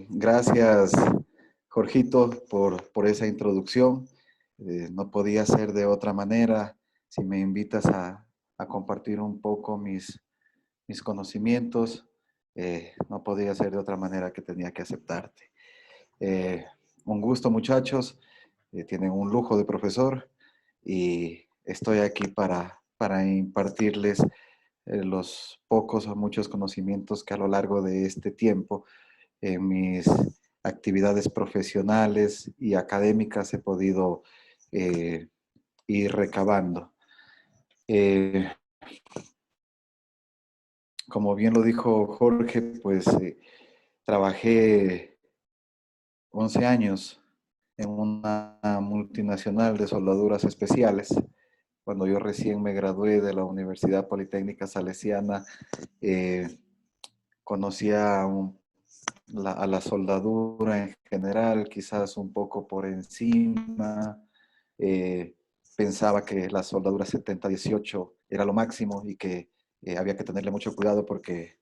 Gracias, Jorgito, por esa introducción. No podía ser de otra manera. Si me invitas a compartir un poco mis conocimientos, no podía ser de otra manera que tenía que aceptarte. Eh, un gusto, muchachos. Tienen un lujo de profesor y estoy aquí para impartirles los pocos o muchos conocimientos que a lo largo de este tiempo en mis actividades profesionales y académicas he podido eh, ir recabando. Eh, Como bien lo dijo Jorge, pues trabajé 11 años en una multinacional de soldaduras especiales. Cuando yo recién me gradué de la Universidad Politécnica Salesiana, eh, conocía a la soldadura en general, quizás un poco por encima. Eh, Pensaba que la soldadura 70-18 era lo máximo y que había que tenerle mucho cuidado porque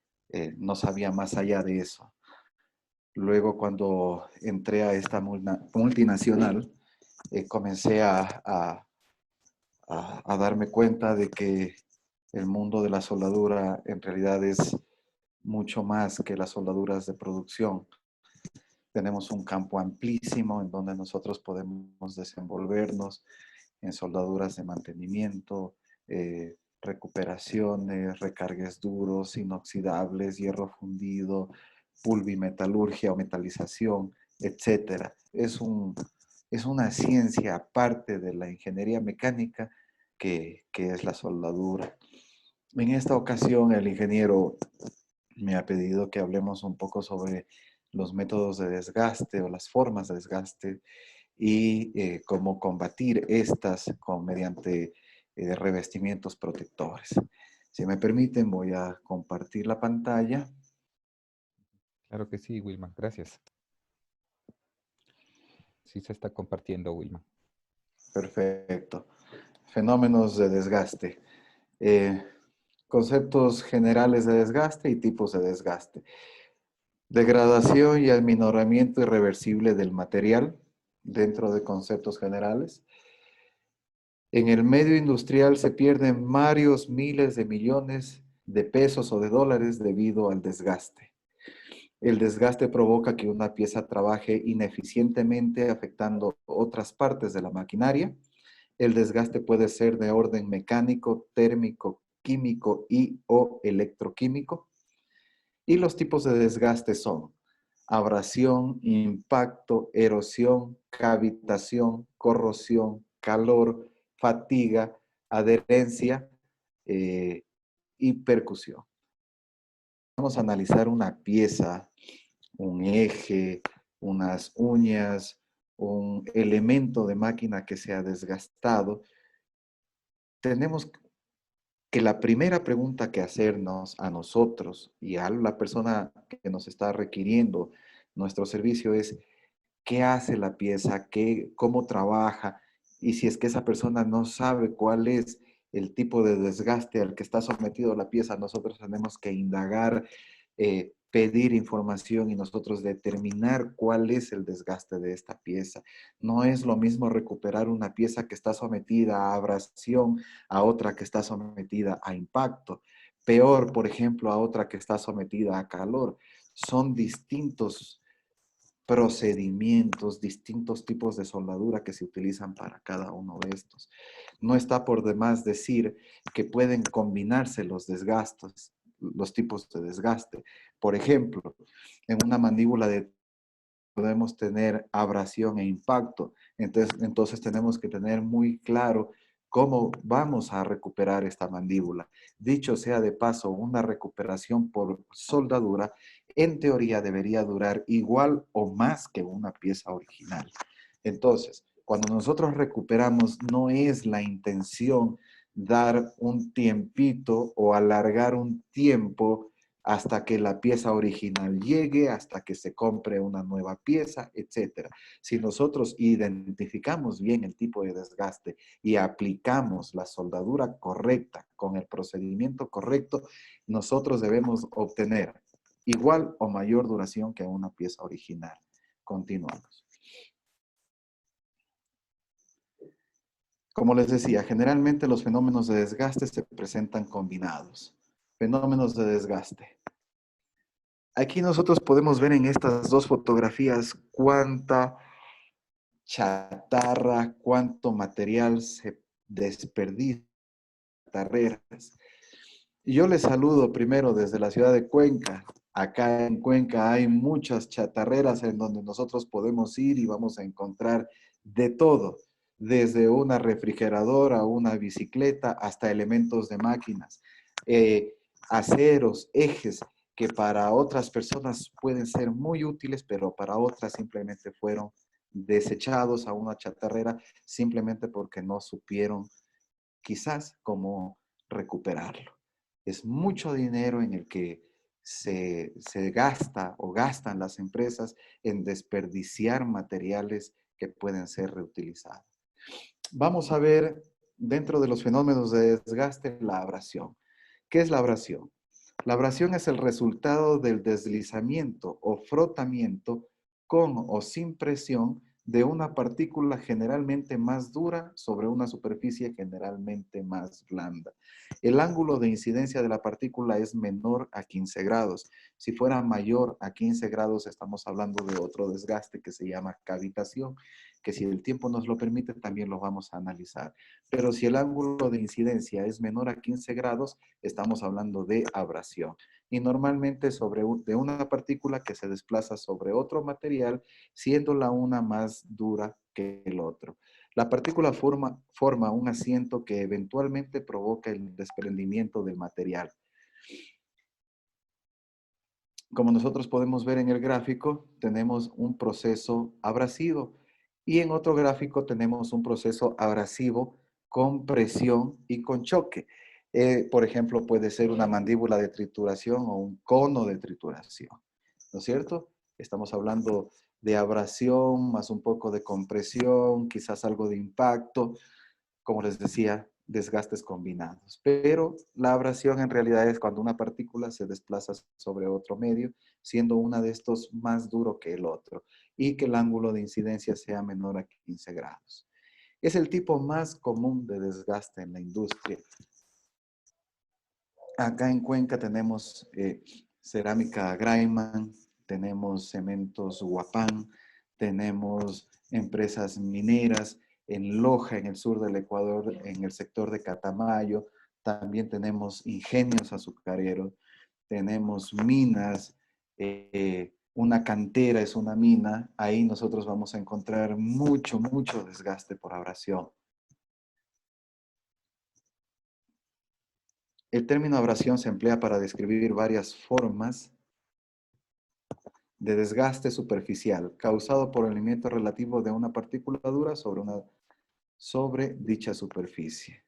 no sabía más allá de eso. Luego, cuando entré a esta multinacional, comencé a darme cuenta de que el mundo de la soldadura en realidad es mucho más que las soldaduras de producción. Tenemos un campo amplísimo en donde nosotros podemos desenvolvernos en soldaduras de mantenimiento, recuperaciones, recargues duros, inoxidables, hierro fundido, pulvimetalurgia o metalización, etcétera. Es una ciencia aparte de la ingeniería mecánica que es la soldadura. En esta ocasión, el ingeniero me ha pedido que hablemos un poco sobre los métodos de desgaste o las formas de desgaste y cómo combatir estas mediante revestimientos protectores. Si me permiten, voy a compartir la pantalla. Claro que sí, Wilma, gracias. Sí se está compartiendo, Wilma. Perfecto. Fenómenos de desgaste. Eh, Conceptos generales de desgaste y tipos de desgaste. Degradación y aminoramiento irreversible del material dentro de conceptos generales. En el medio industrial se pierden varios miles de millones de pesos o de dólares debido al desgaste. El desgaste provoca que una pieza trabaje ineficientemente afectando otras partes de la maquinaria. El desgaste puede ser de orden mecánico, térmico, químico y o electroquímico. Y los tipos de desgaste son abrasión, impacto, erosión, cavitación, corrosión, calor, fatiga, adherencia y percusión. Vamos a analizar una pieza, un eje, unas uñas, un elemento de máquina que se ha desgastado. Tenemos que la primera pregunta que hacernos a nosotros y a la persona que nos está requiriendo nuestro servicio es qué hace la pieza, cómo trabaja, y si es que esa persona no sabe cuál es el tipo de desgaste al que está sometido la pieza, nosotros tenemos que indagar, pedir información y nosotros determinar cuál es el desgaste de esta pieza. No es lo mismo recuperar una pieza que está sometida a abrasión a otra que está sometida a impacto. Peor, por ejemplo, a otra que está sometida a calor. Son distintos procedimientos, distintos tipos de soldadura que se utilizan para cada uno de estos. No está por demás decir que pueden combinarse los desgastes, los tipos de desgaste. Por ejemplo, en una mandíbula podemos tener abrasión e impacto. Entonces tenemos que tener muy claro cómo vamos a recuperar esta mandíbula. Dicho sea de paso, una recuperación por soldadura en teoría debería durar igual o más que una pieza original. Entonces, cuando nosotros recuperamos, no es la intención dar un tiempito o alargar un tiempo hasta que la pieza original llegue, hasta que se compre una nueva pieza, etcétera. Si nosotros identificamos bien el tipo de desgaste y aplicamos la soldadura correcta con el procedimiento correcto, nosotros debemos obtener igual o mayor duración que una pieza original. Continuamos. Como les decía, generalmente los fenómenos de desgaste se presentan combinados. Fenómenos de desgaste. Aquí nosotros podemos ver en estas dos fotografías cuánta chatarra, cuánto material se desperdicia, chatarreras. Y yo les saludo primero desde la ciudad de Cuenca. Acá en Cuenca hay muchas chatarreras en donde nosotros podemos ir y vamos a encontrar de todo, desde una refrigeradora, una bicicleta, hasta elementos de máquinas, aceros, ejes, que para otras personas pueden ser muy útiles, pero para otras simplemente fueron desechados a una chatarrera simplemente porque no supieron quizás cómo recuperarlo. Es mucho dinero en el que se gasta o gastan las empresas en desperdiciar materiales que pueden ser reutilizados. Vamos a ver dentro de los fenómenos de desgaste la abrasión. ¿Qué es la abrasión? La abrasión es el resultado del deslizamiento o frotamiento con o sin presión de una partícula generalmente más dura sobre una superficie generalmente más blanda. El ángulo de incidencia de la partícula es menor a 15 grados. Si fuera mayor a 15 grados, estamos hablando de otro desgaste que se llama cavitación, que si el tiempo nos lo permite, también lo vamos a analizar. Pero si el ángulo de incidencia es menor a 15 grados, estamos hablando de abrasión. Y normalmente de una partícula que se desplaza sobre otro material, siendo la una más dura que el otro. La partícula forma un asiento que eventualmente provoca el desprendimiento del material. Como nosotros podemos ver en el gráfico, tenemos un proceso abrasivo y en otro gráfico tenemos un proceso abrasivo con presión y con choque. Por ejemplo, puede ser una mandíbula de trituración o un cono de trituración, ¿no es cierto? Estamos hablando de abrasión más un poco de compresión, quizás algo de impacto, como les decía, desgastes combinados. Pero la abrasión en realidad es cuando una partícula se desplaza sobre otro medio, siendo una de estos más duro que el otro y que el ángulo de incidencia sea menor a 15 grados. Es el tipo más común de desgaste en la industria. Acá en Cuenca tenemos cerámica Graiman, tenemos cementos Huapán, tenemos empresas mineras en Loja, en el sur del Ecuador, en el sector de Catamayo. También tenemos ingenios azucareros, tenemos minas, una cantera es una mina. Ahí nosotros vamos a encontrar mucho desgaste por abrasión. El término abrasión se emplea para describir varias formas de desgaste superficial causado por el movimiento relativo de una partícula dura sobre dicha superficie.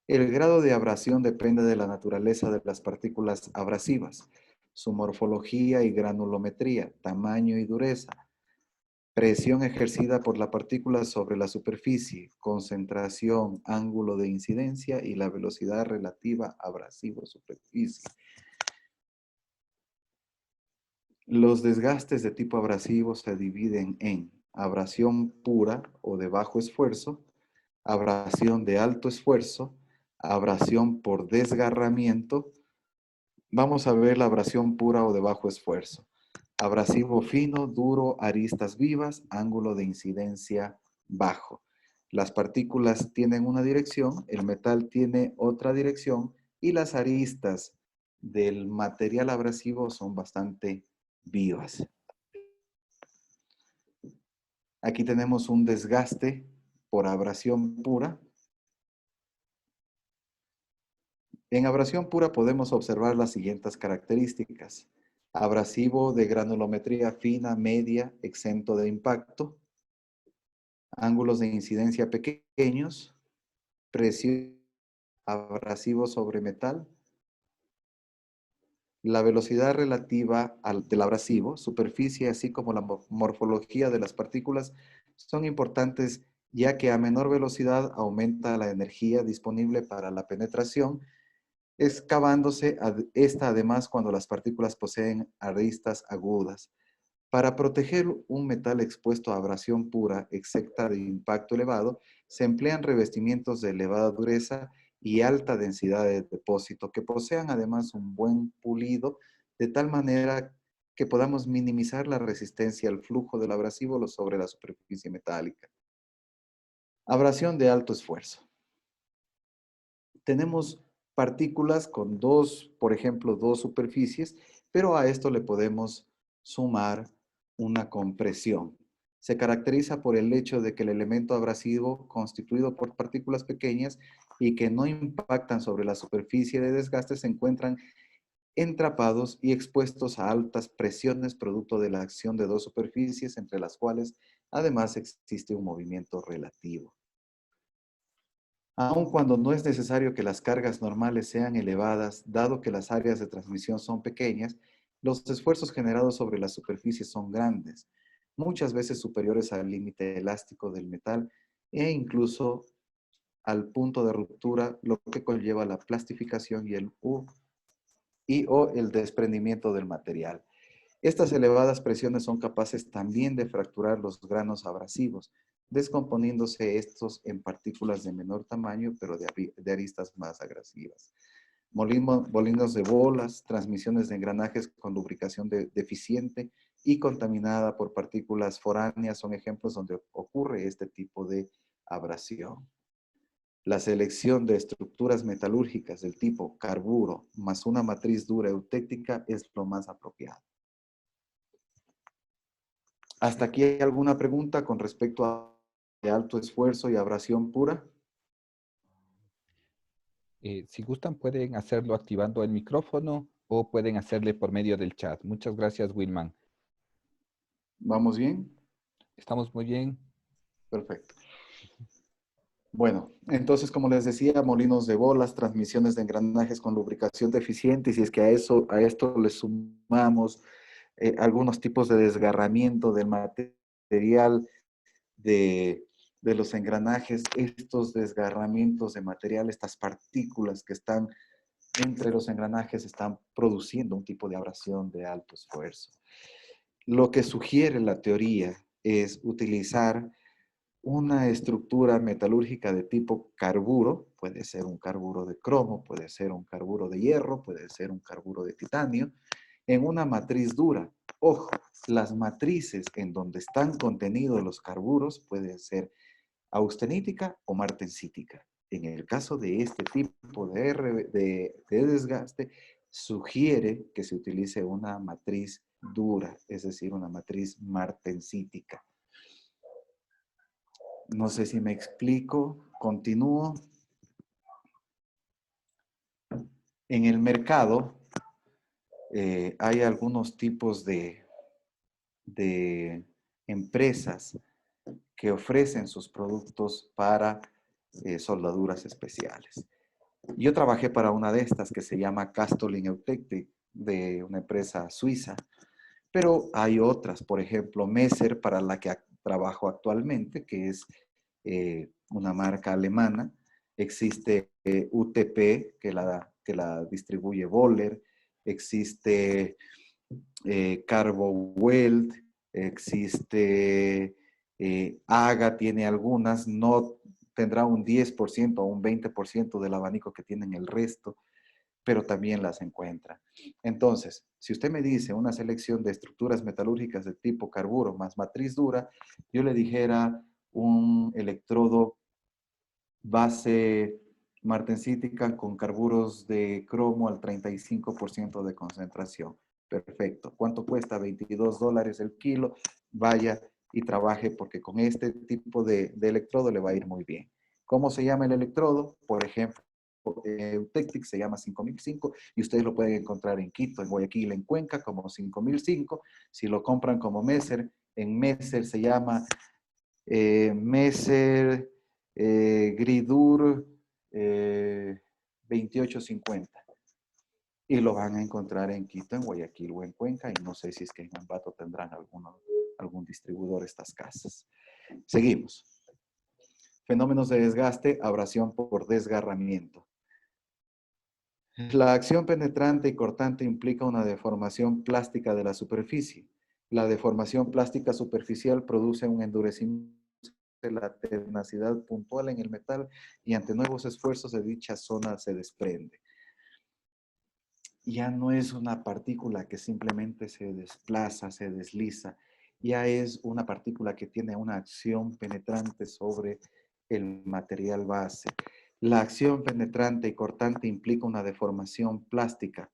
El grado de abrasión depende de la naturaleza de las partículas abrasivas, su morfología y granulometría, tamaño y dureza, presión ejercida por la partícula sobre la superficie, concentración, ángulo de incidencia y la velocidad relativa abrasivo-superficie. Los desgastes de tipo abrasivo se dividen en abrasión pura o de bajo esfuerzo, abrasión de alto esfuerzo, abrasión por desgarramiento. Vamos a ver la abrasión pura o de bajo esfuerzo. Abrasivo fino, duro, aristas vivas, ángulo de incidencia bajo. Las partículas tienen una dirección, el metal tiene otra dirección y las aristas del material abrasivo son bastante vivas. Aquí tenemos un desgaste por abrasión pura. En abrasión pura podemos observar las siguientes características. Abrasivo de granulometría fina, media, exento de impacto. Ángulos de incidencia pequeños. Presión abrasivo sobre metal. La velocidad relativa del abrasivo, superficie, así como la morfología de las partículas son importantes ya que a menor velocidad aumenta la energía disponible para la penetración excavándose esta además cuando las partículas poseen aristas agudas. Para proteger un metal expuesto a abrasión pura, excepta de impacto elevado, se emplean revestimientos de elevada dureza y alta densidad de depósito que posean además un buen pulido, de tal manera que podamos minimizar la resistencia al flujo del abrasivo sobre la superficie metálica. Abrasión de alto esfuerzo. Tenemos partículas con dos, por ejemplo, dos superficies, pero a esto le podemos sumar una compresión. Se caracteriza por el hecho de que el elemento abrasivo, constituido por partículas pequeñas y que no impactan sobre la superficie de desgaste, se encuentran entrapados y expuestos a altas presiones producto de la acción de dos superficies, entre las cuales además existe un movimiento relativo. Aun cuando no es necesario que las cargas normales sean elevadas, dado que las áreas de transmisión son pequeñas, los esfuerzos generados sobre la superficie son grandes, muchas veces superiores al límite elástico del metal e incluso al punto de ruptura, lo que conlleva la plastificación o el desprendimiento del material. Estas elevadas presiones son capaces también de fracturar los granos abrasivos, descomponiéndose estos en partículas de menor tamaño, pero de aristas más agresivas. Molinos de bolas, transmisiones de engranajes con lubricación deficiente y contaminada por partículas foráneas son ejemplos donde ocurre este tipo de abrasión. La selección de estructuras metalúrgicas del tipo carburo más una matriz dura eutéctica es lo más apropiado. ¿Hasta aquí hay alguna pregunta con respecto a alto esfuerzo y abrasión pura? Si gustan, pueden hacerlo activando el micrófono o pueden hacerle por medio del chat. Muchas gracias, Wilman. ¿Vamos bien? ¿Estamos muy bien? Perfecto. Bueno, entonces, como les decía, molinos de bolas, transmisiones de engranajes con lubricación deficiente, y si es que a esto le sumamos algunos tipos de desgarramiento del material de los engranajes, estos desgarramientos de material, estas partículas que están entre los engranajes están produciendo un tipo de abrasión de alto esfuerzo. Lo que sugiere la teoría es utilizar una estructura metalúrgica de tipo carburo, puede ser un carburo de cromo, puede ser un carburo de hierro, puede ser un carburo de titanio, en una matriz dura. Ojo, las matrices en donde están contenidos los carburos pueden ser austenítica o martensítica. En el caso de este tipo de desgaste, sugiere que se utilice una matriz dura, es decir, una matriz martensítica. No sé si me explico. Continúo. En el mercado hay algunos tipos de empresas que ofrecen sus productos para soldaduras especiales. Yo trabajé para una de estas que se llama Castolin Eutectic, de una empresa suiza, pero hay otras, por ejemplo, Messer, para la que trabajo actualmente, que es una marca alemana. Existe UTP, que la distribuye Boller. Existe Carbo Weld. Existe AGA, tiene algunas. No tendrá un 10% o un 20% del abanico que tienen el resto, pero también las encuentra. Entonces, si usted me dice una selección de estructuras metalúrgicas de tipo carburo más matriz dura, yo le dijera un electrodo base martensítica con carburos de cromo al 35% de concentración. Perfecto. ¿Cuánto cuesta? $22 el kilo. Vaya y trabaje porque con este tipo de electrodo le va a ir muy bien. ¿Cómo se llama el electrodo? Por ejemplo, Eutectic se llama 5005 y ustedes lo pueden encontrar en Quito, en Guayaquil, en Cuenca como 5005. Si lo compran como Messer, en Messer se llama Messer Gridur 2850. Y lo van a encontrar en Quito, en Guayaquil o en Cuenca. Y no sé si es que en Ambato tendrán algún distribuidor estas casas. Seguimos. Fenómenos de desgaste, abrasión por desgarramiento. La acción penetrante y cortante implica una deformación plástica de la superficie. La deformación plástica superficial produce un endurecimiento de la tenacidad puntual en el metal y ante nuevos esfuerzos de dicha zona se desprende. Ya no es una partícula que simplemente se desplaza, se desliza, ya es una partícula que tiene una acción penetrante sobre el material base. La acción penetrante y cortante implica una deformación plástica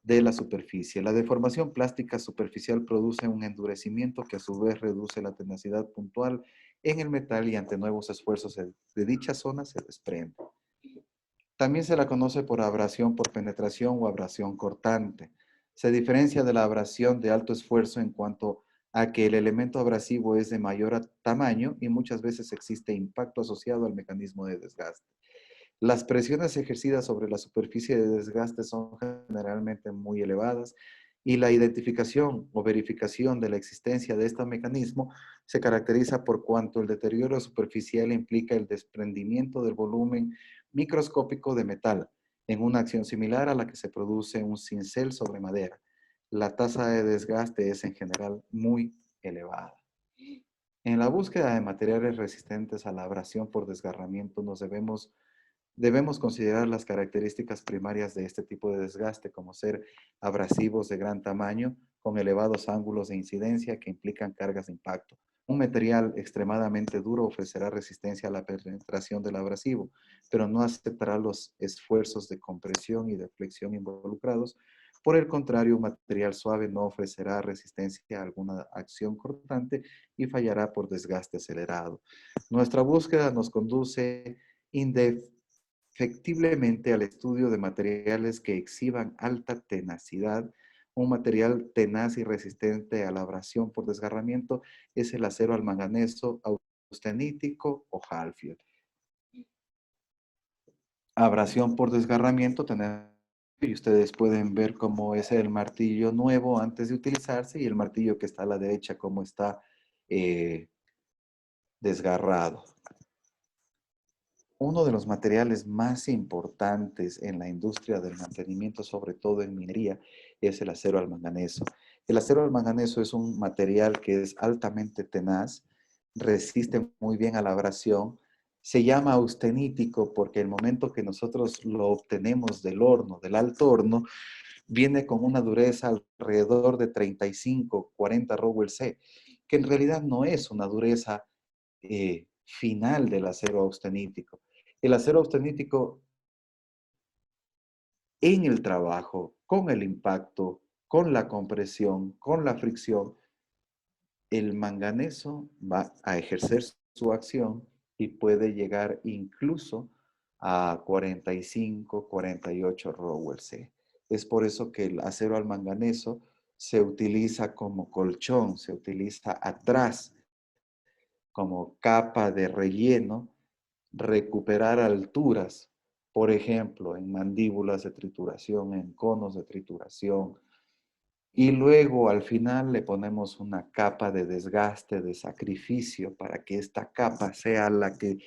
de la superficie. La deformación plástica superficial produce un endurecimiento que a su vez reduce la tenacidad puntual en el metal y ante nuevos esfuerzos de dicha zona se desprende. También se la conoce por abrasión por penetración o abrasión cortante. Se diferencia de la abrasión de alto esfuerzo en cuanto a que el elemento abrasivo es de mayor tamaño y muchas veces existe impacto asociado al mecanismo de desgaste. Las presiones ejercidas sobre la superficie de desgaste son generalmente muy elevadas y la identificación o verificación de la existencia de este mecanismo se caracteriza por cuanto el deterioro superficial implica el desprendimiento del volumen microscópico de metal en una acción similar a la que se produce un cincel sobre madera. La tasa de desgaste es en general muy elevada. En la búsqueda de materiales resistentes a la abrasión por desgarramiento debemos considerar las características primarias de este tipo de desgaste, como ser abrasivos de gran tamaño, con elevados ángulos de incidencia que implican cargas de impacto. Un material extremadamente duro ofrecerá resistencia a la penetración del abrasivo, pero no aceptará los esfuerzos de compresión y de flexión involucrados. Por el contrario, un material suave no ofrecerá resistencia a alguna acción cortante y fallará por desgaste acelerado. Nuestra búsqueda nos conduce efectivamente al estudio de materiales que exhiban alta tenacidad. Un material tenaz y resistente a la abrasión por desgarramiento es el acero al manganeso, austenítico o Halfield. Abrasión por desgarramiento tenemos, y ustedes pueden ver cómo es el martillo nuevo antes de utilizarse y el martillo que está a la derecha cómo está desgarrado. Uno de los materiales más importantes en la industria del mantenimiento, sobre todo en minería, es el acero al manganeso. El acero al manganeso es un material que es altamente tenaz, resiste muy bien a la abrasión, se llama austenítico porque el momento que nosotros lo obtenemos del horno, del alto horno, viene con una dureza alrededor de 35, 40 Rowell C, que en realidad no es una dureza final del acero austenítico. El acero austenítico en el trabajo, con el impacto, con la compresión, con la fricción, el manganeso va a ejercer su acción y puede llegar incluso a 45, 48 Rowell C. Es por eso que el acero al manganeso se utiliza como colchón, se utiliza atrás como capa de relleno, recuperar alturas, por ejemplo, en mandíbulas de trituración, en conos de trituración, y luego al final le ponemos una capa de desgaste, de sacrificio, para que esta capa sea la que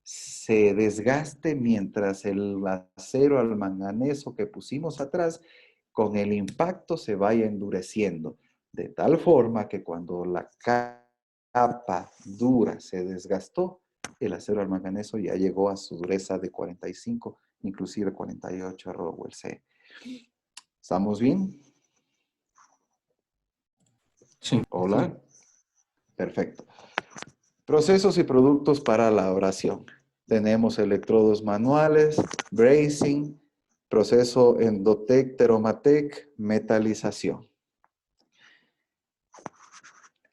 se desgaste mientras el acero al manganeso que pusimos atrás, con el impacto se vaya endureciendo, de tal forma que cuando la capa dura se desgastó, el acero al manganeso ya llegó a su dureza de 45, inclusive 48 Rowell C. ¿Estamos bien? Sí. Hola. Perfecto. Procesos y productos para la abrasión. Tenemos electrodos manuales, bracing, proceso Endotec, Teromatec, metalización.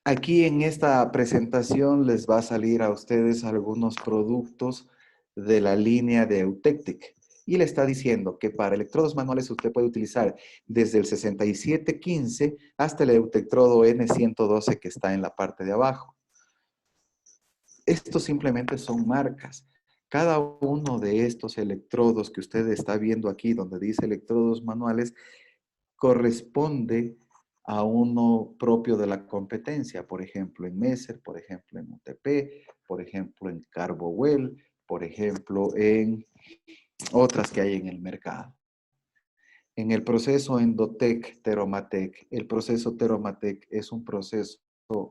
Aquí en esta presentación les va a salir a ustedes algunos productos de la línea de Eutectic. Y le está diciendo que para electrodos manuales usted puede utilizar desde el 6715 hasta el Eutectrodo N112 que está en la parte de abajo. Estos simplemente son marcas. Cada uno de estos electrodos que usted está viendo aquí, donde dice electrodos manuales, corresponde a uno propio de la competencia. Por ejemplo, en Messer, por ejemplo, en UTP, por ejemplo, en Carbowell, por ejemplo, en otras que hay en el mercado. En el proceso Endotec-Teromatec, el proceso Teromatec es un proceso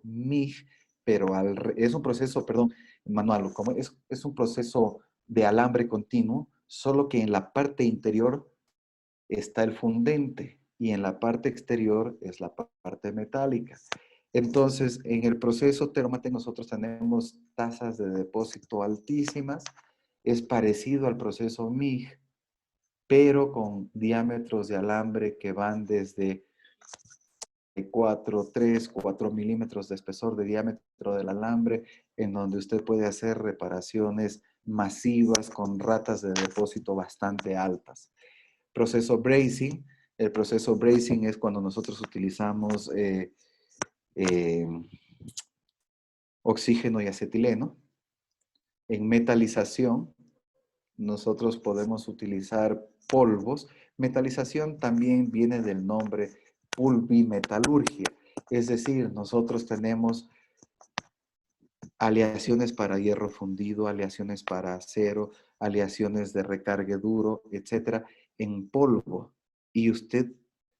MIG, pero es un proceso, perdón, manual, como es un proceso de alambre continuo, solo que en la parte interior está el fundente y en la parte exterior es la parte metálica. Entonces, en el proceso Teromatec nosotros tenemos tasas de depósito altísimas, es parecido al proceso MIG, pero con diámetros de alambre que van desde 4, 3, 4 milímetros de espesor de diámetro del alambre, en donde usted puede hacer reparaciones masivas con ratas de depósito bastante altas. Proceso bracing. El proceso bracing es cuando nosotros utilizamos eh, oxígeno y acetileno. En metalización, nosotros podemos utilizar polvos. Metalización también viene del nombre pulvimetalurgia. Es decir, nosotros tenemos aleaciones para hierro fundido, aleaciones para acero, aleaciones de recargue duro, etcétera, en polvo. Y usted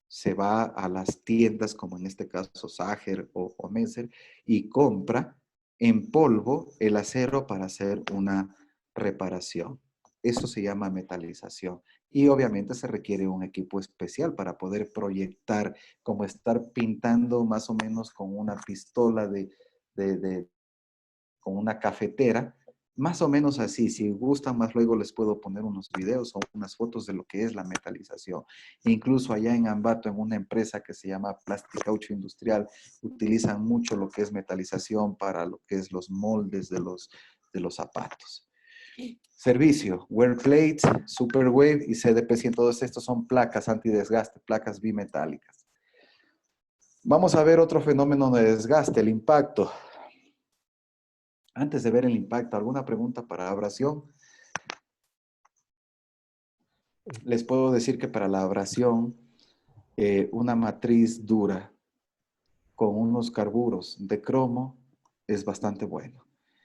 se va a las tiendas, como en este caso Sager o Messer, y compra en polvo el acero para hacer una reparación. Eso se llama metalización. Y obviamente se requiere un equipo especial para poder proyectar, como estar pintando más o menos con una pistola con una cafetera, más o menos así. Si gustan más, luego les puedo poner unos videos o unas fotos de lo que es la metalización. Incluso allá en Ambato, en una empresa que se llama Plasticaucho Industrial, utilizan mucho lo que es metalización para lo que es los moldes de los zapatos. Servicio, wear plates, superwave y CDP-100, todos estos son placas antidesgaste, placas bimetálicas. Vamos a ver otro fenómeno de desgaste, el impacto. Antes de ver el impacto, ¿alguna pregunta para abrasión? Les puedo decir que para la abrasión, una matriz dura con unos carburos de cromo es bastante bueno.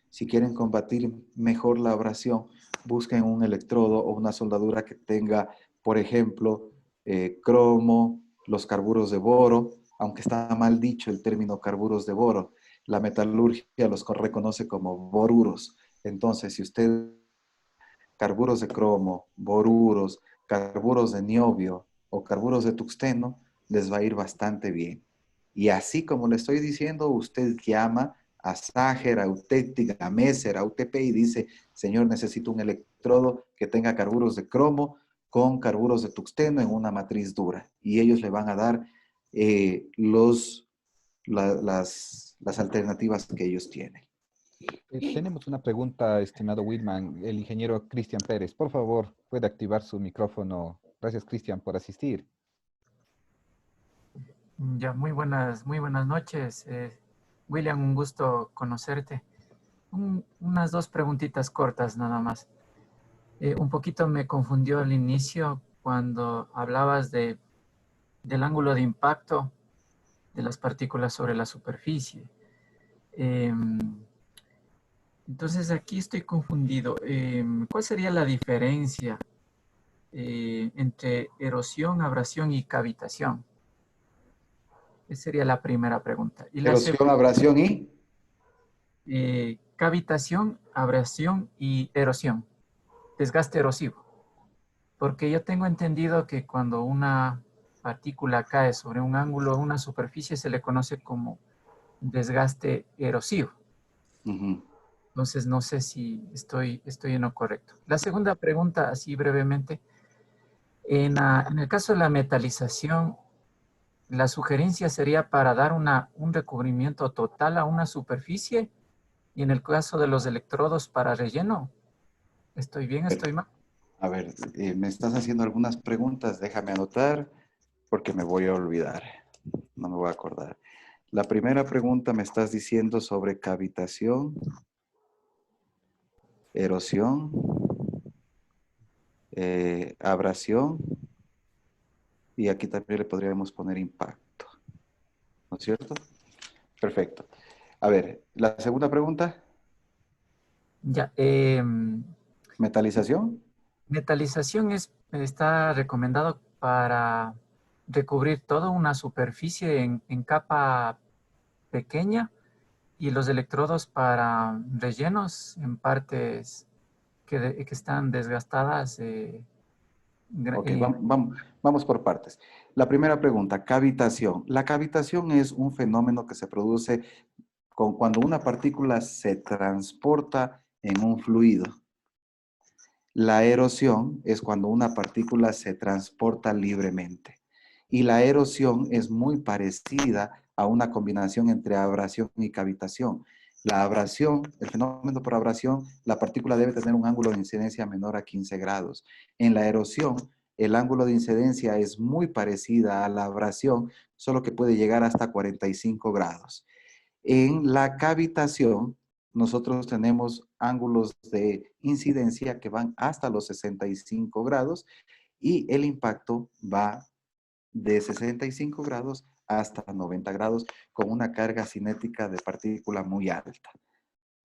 Si quieren combatir mejor la abrasión, busquen un electrodo o una soldadura que tenga, por ejemplo, cromo, los carburos de boro, aunque está mal dicho el término carburos de boro. La metalurgia los reconoce como boruros. Entonces, si usted carburos de cromo, boruros, carburos de niobio o carburos de tuxteno, les va a ir bastante bien. Y así como le estoy diciendo, usted llama a Sager, a Utetic, a Messer, a UTP y dice, señor, necesito un electrodo que tenga carburos de cromo con carburos de tuxteno en una matriz dura. Y ellos le van a dar las alternativas que ellos tienen. Tenemos una pregunta, estimado Wilman, el ingeniero Cristian Pérez. Por favor, puede activar su micrófono. Gracias, Cristian, por asistir. Ya, muy buenas noches. William, un gusto conocerte. Unas dos preguntitas cortas nada más. Un poquito me confundió al inicio cuando hablabas del ángulo de impacto de las partículas sobre la superficie. Entonces aquí estoy confundido. ¿Cuál sería la diferencia entre erosión, abrasión y cavitación? Esa sería la primera pregunta. Y la Erosión, abrasión y... cavitación, abrasión y erosión, desgaste erosivo. Porque yo tengo entendido que cuando una partícula cae sobre un ángulo o una superficie se le conoce como desgaste erosivo. Entonces no sé si estoy en lo correcto. La segunda pregunta, así brevemente, en el caso de la metalización, la sugerencia sería para dar un recubrimiento total a una superficie. Y en el caso de los electrodos para relleno, ¿estoy bien, estoy mal? A ver, me estás haciendo algunas preguntas, déjame anotar porque me voy a olvidar, no me voy a acordar. La primera pregunta me estás diciendo sobre cavitación, erosión, abrasión y aquí también le podríamos poner impacto, ¿no es cierto? Perfecto. A ver, la segunda pregunta. Ya, ¿Metalización? metalización está recomendado para recubrir toda una superficie en capa pequeña y los electrodos para rellenos en partes que están desgastadas. Ok, vamos por partes. La primera pregunta, cavitación. La cavitación es un fenómeno que se produce cuando una partícula se transporta en un fluido. La erosión es cuando una partícula se transporta libremente. Y la erosión es muy parecida a una combinación entre abrasión y cavitación. La abrasión, el fenómeno por abrasión, la partícula debe tener un ángulo de incidencia menor a 15 grados. En la erosión, el ángulo de incidencia es muy parecida a la abrasión, solo que puede llegar hasta 45 grados. En la cavitación, nosotros tenemos ángulos de incidencia que van hasta los 65 grados y el impacto va de 65 grados hasta 90 grados con una carga cinética de partícula muy alta.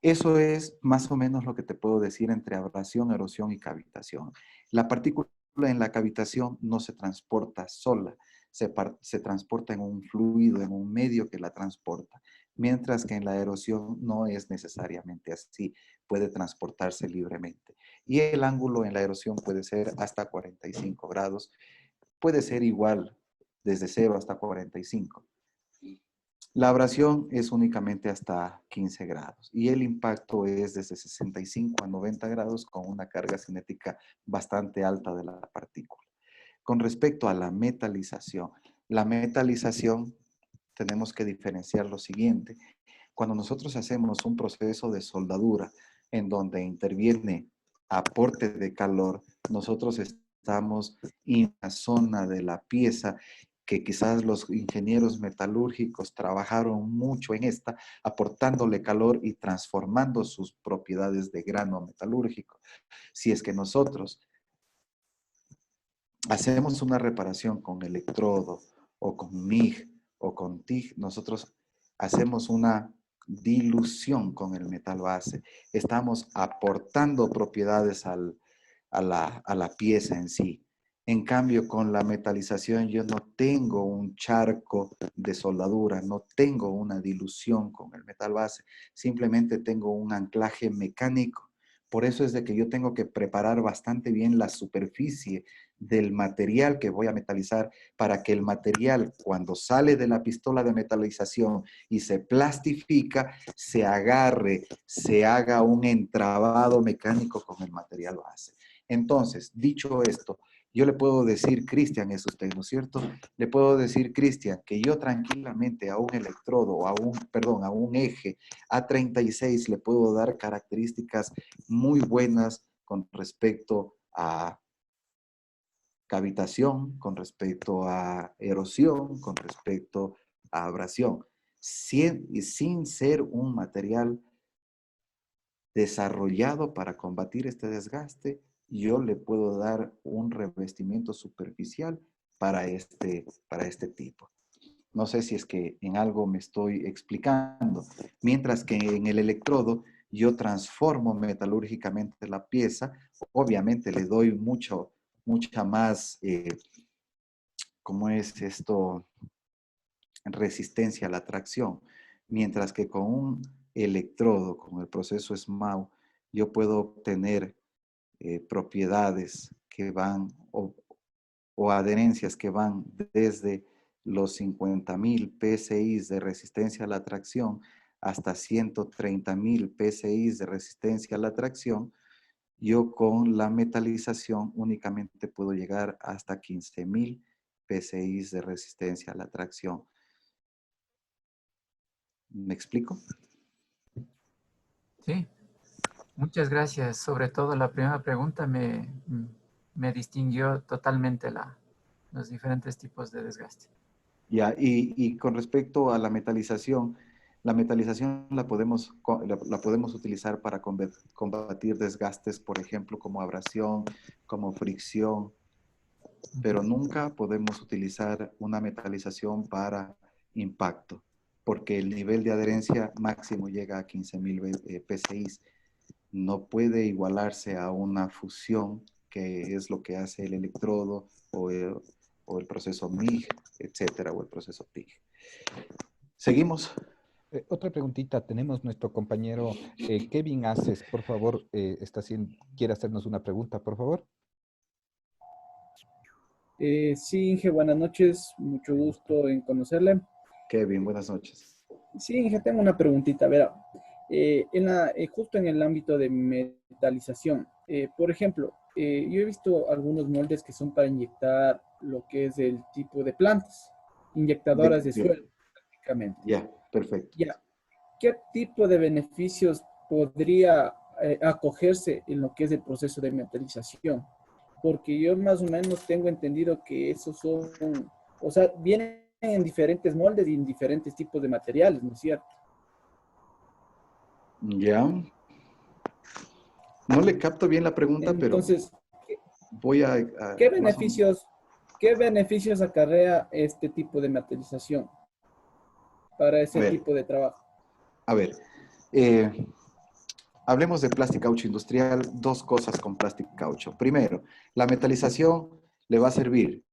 Eso es más o menos lo que te puedo decir entre abrasión, erosión y cavitación. La partícula en la cavitación no se transporta sola, se transporta en un fluido, en un medio que la transporta, mientras que en la erosión no es necesariamente así, puede transportarse libremente. Y el ángulo en la erosión puede ser hasta 45 grados, puede ser igual desde 0 hasta 45. La abrasión es únicamente hasta 15 grados y el impacto es desde 65 a 90 grados con una carga cinética bastante alta de la partícula. Con respecto a la metalización tenemos que diferenciar lo siguiente. Cuando nosotros hacemos un proceso de soldadura en donde interviene aporte de calor, nosotros estamos en la zona de la pieza que quizás los ingenieros metalúrgicos trabajaron mucho en esta, aportándole calor y transformando sus propiedades de grano metalúrgico. Si es que nosotros hacemos una reparación con electrodo o con MIG o con TIG, nosotros hacemos una dilución con el metal base. Estamos aportando propiedades a la pieza en sí. En cambio, con la metalización yo no tengo un charco de soldadura, no tengo una dilución con el metal base, simplemente tengo un anclaje mecánico. Por eso es de que yo tengo que preparar bastante bien la superficie del material que voy a metalizar para que el material, cuando sale de la pistola de metalización y se plastifica, se agarre, se haga un entrabado mecánico con el material base. Entonces, dicho esto, yo le puedo decir, Cristian, es usted, ¿no es cierto? Le puedo decir, Cristian, que yo tranquilamente a un electrodo, a un eje A36 le puedo dar características muy buenas con respecto a cavitación, con respecto a erosión, con respecto a abrasión, sin ser un material desarrollado para combatir este desgaste, yo le puedo dar un revestimiento superficial para este tipo. No sé si es que en algo me estoy explicando. Mientras que en el electrodo yo transformo metalúrgicamente la pieza, obviamente le doy mucha más, ¿cómo es esto? Resistencia a la tracción. Mientras que con un electrodo, con el proceso SMAU, yo puedo obtener propiedades que van o adherencias que van desde los 50.000 PSI de resistencia a la tracción hasta 130.000 PSI de resistencia a la tracción, yo con la metalización únicamente puedo llegar hasta 15.000 PSI de resistencia a la tracción. ¿Me explico? Sí, muchas gracias. Sobre todo la primera pregunta me distinguió totalmente los diferentes tipos de desgaste. Ya, y con respecto a la metalización la podemos utilizar para combatir desgastes, por ejemplo, como abrasión, como fricción, pero nunca podemos utilizar una metalización para impacto, porque el nivel de adherencia máximo llega a 15.000 PSI. No puede igualarse a una fusión, que es lo que hace el electrodo o el proceso MIG, etcétera, o el proceso PIG. Seguimos. Otra preguntita, tenemos nuestro compañero Kevin Aces, por favor, quiere hacernos una pregunta, por favor. Sí, Inge, buenas noches, mucho gusto en conocerle. Kevin, buenas noches. Sí, Inge, tengo una preguntita. Verá, justo en el ámbito de metalización, por ejemplo, yo he visto algunos moldes que son para inyectar lo que es el tipo de plantas, inyectadoras de suelo, prácticamente. Ya, perfecto. Ya, ¿qué tipo de beneficios podría acogerse en lo que es el proceso de metalización? Porque yo más o menos tengo entendido que esos son, o sea, vienen en diferentes moldes y en diferentes tipos de materiales, ¿no es cierto? Ya. No le capto bien la pregunta, pero Entonces, voy a ¿qué más o menos. beneficios acarrea este tipo de materialización para A ese ver, tipo de trabajo? a ver. Hablemos de plástico caucho industrial, dos cosas con plástico caucho. Primero, la metalización le va a servir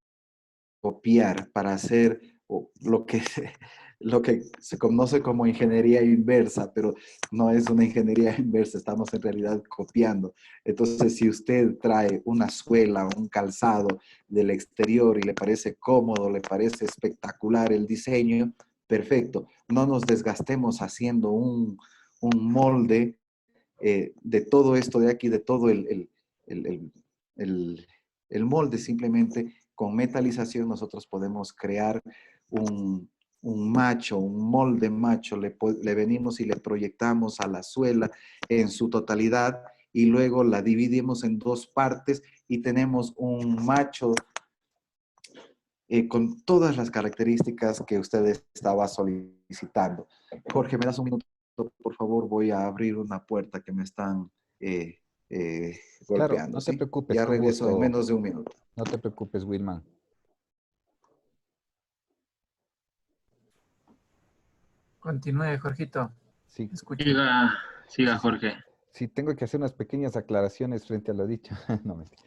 copiar para hacer lo que se conoce como ingeniería inversa, pero no es una ingeniería inversa, estamos en realidad copiando. Entonces, si usted trae una suela, un calzado del exterior y le parece cómodo, le parece espectacular el diseño, perfecto. No nos desgastemos haciendo un molde de todo esto de aquí, de todo el, el, el molde. Simplemente con metalización nosotros podemos crear un macho, un molde macho, le venimos y le proyectamos a la suela en su totalidad y luego la dividimos en dos partes y tenemos un macho con todas las características que usted estaba solicitando. Jorge, ¿me das un minuto? Por favor, voy a abrir una puerta que me están Claro, golpeando, no te ¿sí? preocupes, Ya con regreso en gusto. menos de un minuto. No te preocupes, Wilman. Continúe, Jorgito. Sí, Escucho. Siga, Jorge. sí, tengo que hacer unas pequeñas aclaraciones frente a lo dicho. No, mentira.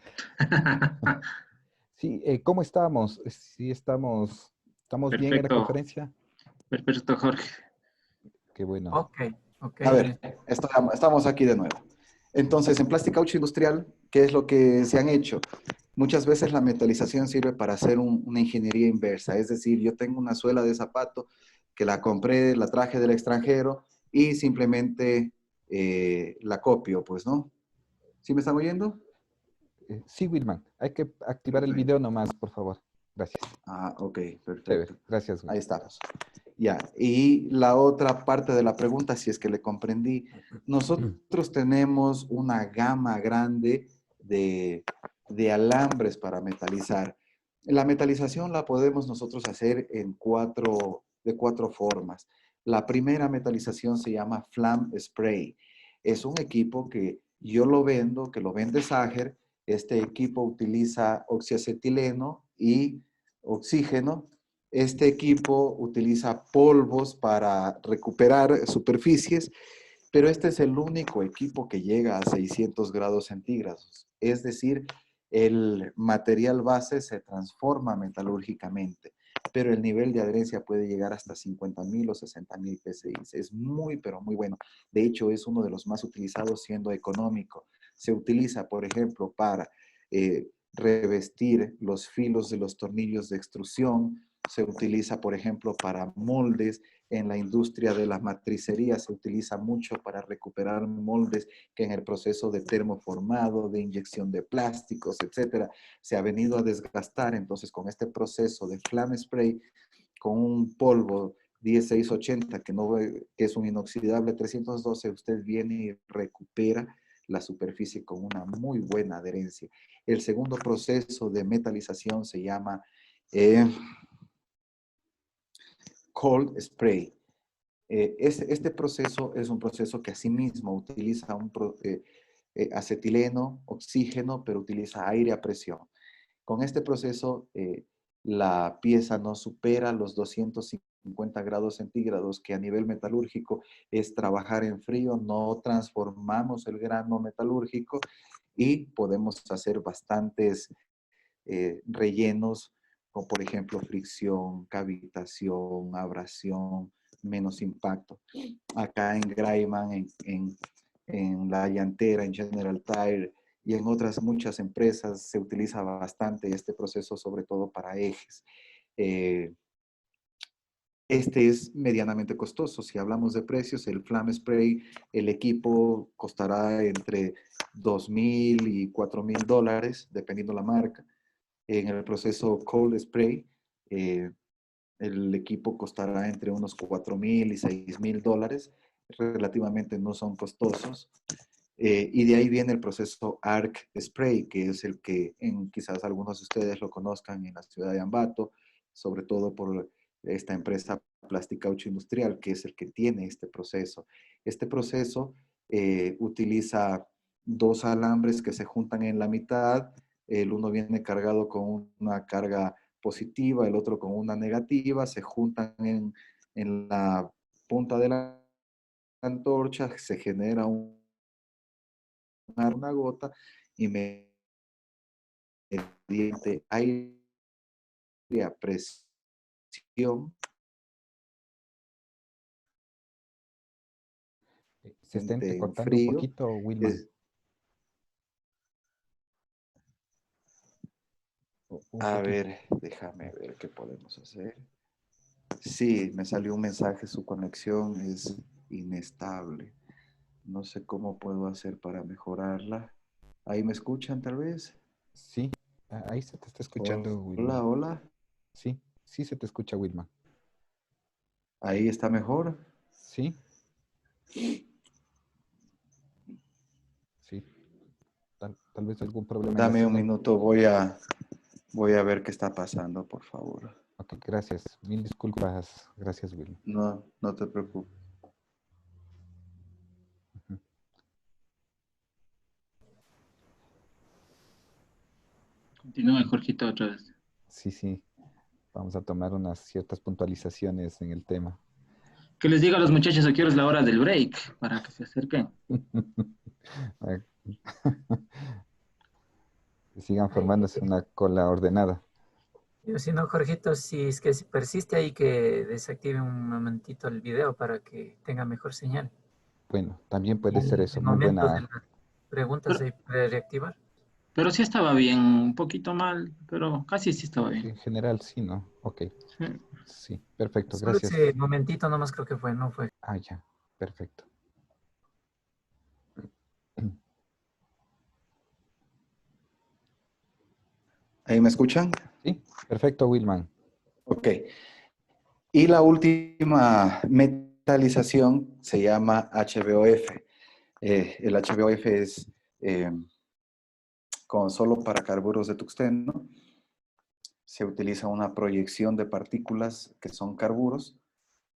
Sí, ¿cómo estamos? Sí, estamos bien en la Perfecto, conferencia. perfecto, Jorge. Qué bueno. Ok, ok. A ver, estamos aquí de nuevo. Entonces, en plástico caucho industrial, ¿qué es lo que se han hecho? Muchas veces la metalización sirve para hacer una ingeniería inversa. Es decir, yo tengo una suela de zapato que la compré, la traje del extranjero y simplemente la copio, pues, ¿no? ¿Sí me están oyendo? Sí, Wilman, hay que activar el Perfecto. video nomás, por favor. Gracias. Ah, ok, Chévere. perfecto. Gracias, Ahí Wilman. estamos. Ya, y la otra parte de la pregunta, si es que le comprendí, nosotros tenemos una gama grande de alambres para metalizar. La metalización la podemos nosotros hacer de cuatro formas. La primera metalización se llama Flam Spray. Es un equipo que yo lo vendo, que lo vende Sager. Este equipo utiliza oxiacetileno y oxígeno. Este equipo utiliza polvos para recuperar superficies, pero este es el único equipo que llega a 600 grados centígrados. Es decir, el material base se transforma metalúrgicamente, pero el nivel de adherencia puede llegar hasta 50.000 o 60.000 PSI. Es muy, pero muy bueno. De hecho, es uno de los más utilizados siendo económico. Se utiliza, por ejemplo, para revestir los filos de los tornillos de extrusión. Se utiliza, por ejemplo, para moldes. En la industria de la matricería se utiliza mucho para recuperar moldes que en el proceso de termoformado, de inyección de plásticos, etcétera, se ha venido a desgastar. Entonces, con este proceso de Flam Spray, con un polvo 1680, que es un inoxidable 312, usted viene y recupera la superficie con una muy buena adherencia. El segundo proceso de metalización se llama Cold Spray. Este proceso es un proceso que asimismo utiliza acetileno, oxígeno, pero utiliza aire a presión. Con este proceso, la pieza no supera los 250 grados centígrados, que a nivel metalúrgico es trabajar en frío, no transformamos el grano metalúrgico y podemos hacer bastantes rellenos como por ejemplo fricción, cavitación, abrasión, menos impacto. Acá en Graiman, en la llantera, en General Tire y en otras muchas empresas se utiliza bastante este proceso, sobre todo para ejes. Este es medianamente costoso. Si hablamos de precios, el Flam Spray, el equipo costará entre $2,000 y $4,000, dependiendo la marca. En el proceso Cold Spray, el equipo costará entre unos $4,000 y $6,000. Relativamente no son costosos. Y de ahí viene el proceso Arc Spray, que es el que quizás algunos de ustedes lo conozcan en la ciudad de Ambato, sobre todo por esta empresa Plasticaucho Industrial, que es el que tiene este proceso. Este proceso utiliza dos alambres que se juntan en la mitad. El uno viene cargado con una carga positiva, el otro con una negativa, se juntan en la punta de la antorcha, se genera una gota y mediante aire a presión Se está en entrecortando un frío. poquito, Wilman. Un A poquito. ver, déjame ver qué podemos hacer. Sí, me salió un mensaje, su conexión es inestable. No sé cómo puedo hacer para mejorarla. ¿Ahí me escuchan tal vez? Sí, ahí se te está escuchando, Hola, Wilman. hola. Sí, sí se te escucha, Wilman. Ahí está mejor. Sí, sí. Tal vez algún problema en la Dame un señal. minuto, voy a ver qué está pasando, por favor. Ok, gracias. Mil disculpas. Gracias, Wilman. No, no te preocupes. Ujú. Continúa, Jorgito, otra vez. Sí, sí. Vamos a tomar unas ciertas puntualizaciones en el tema. Que les diga a los muchachos a qué hora es la hora del break, para que se acerquen. Que sigan formándose una cola ordenada. Yo si no, Jorgito, si es que persiste ahí, que desactive un momentito el video para que tenga mejor señal. Bueno, también Y puede ser en eso. el Muy momento de buena. las preguntas Pero, se puede reactivar. pero sí estaba bien, un poquito mal, pero casi sí estaba bien. En general, sí, ¿no? Ok. Sí. Sí, perfecto. Solo Gracias. ese momentito nomás creo que fue, no fue. Ah, ya. Perfecto. ¿Ahí me escuchan? Sí, perfecto, Wilman. Ok. Y la última metalización se llama HBOF. El HBOF es solo para carburos de tungsteno. Se utiliza una proyección de partículas que son carburos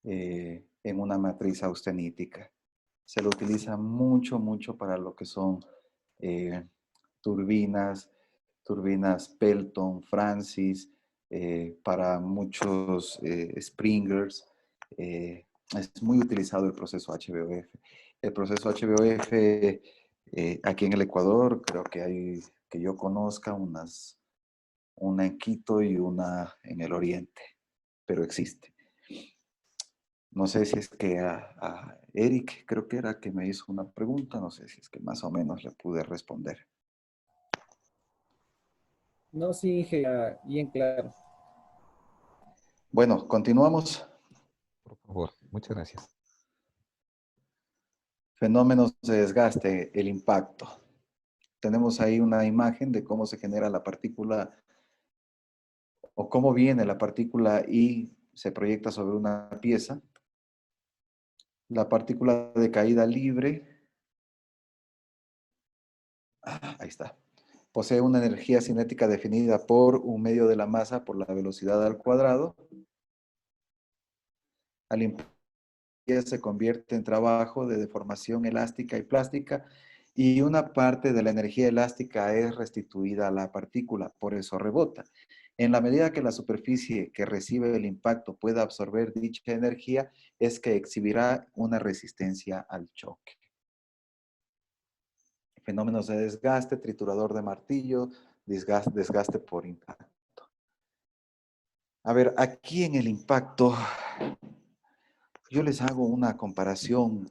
en una matriz austenítica. Se lo utiliza mucho, mucho para lo que son eh, turbinas, turbinas Pelton, Francis, para muchos Springers. Es muy utilizado el proceso HBOF. El proceso HBOF aquí en el Ecuador, creo que hay, que yo conozca, una en Quito y una en el Oriente, pero existe. No sé si es que a Eric, creo que era que me hizo una pregunta, no sé si es que más o menos le pude responder. No, sí, Inge, bien claro. Bueno, continuamos. Por favor. Muchas gracias. Fenómenos de desgaste, el impacto. Tenemos ahí una imagen de cómo se genera la partícula o cómo viene la partícula y se proyecta sobre una pieza. La partícula de caída libre, ahí está, posee una energía cinética definida por un medio de la masa por la velocidad al cuadrado. Al impacto se convierte en trabajo de deformación elástica y plástica y una parte de la energía elástica es restituida a la partícula, por eso rebota. En la medida que la superficie que recibe el impacto pueda absorber dicha energía, es que exhibirá una resistencia al choque. Fenómenos de desgaste, triturador de martillo, desgaste por impacto. A ver, aquí en el impacto, yo les hago una comparación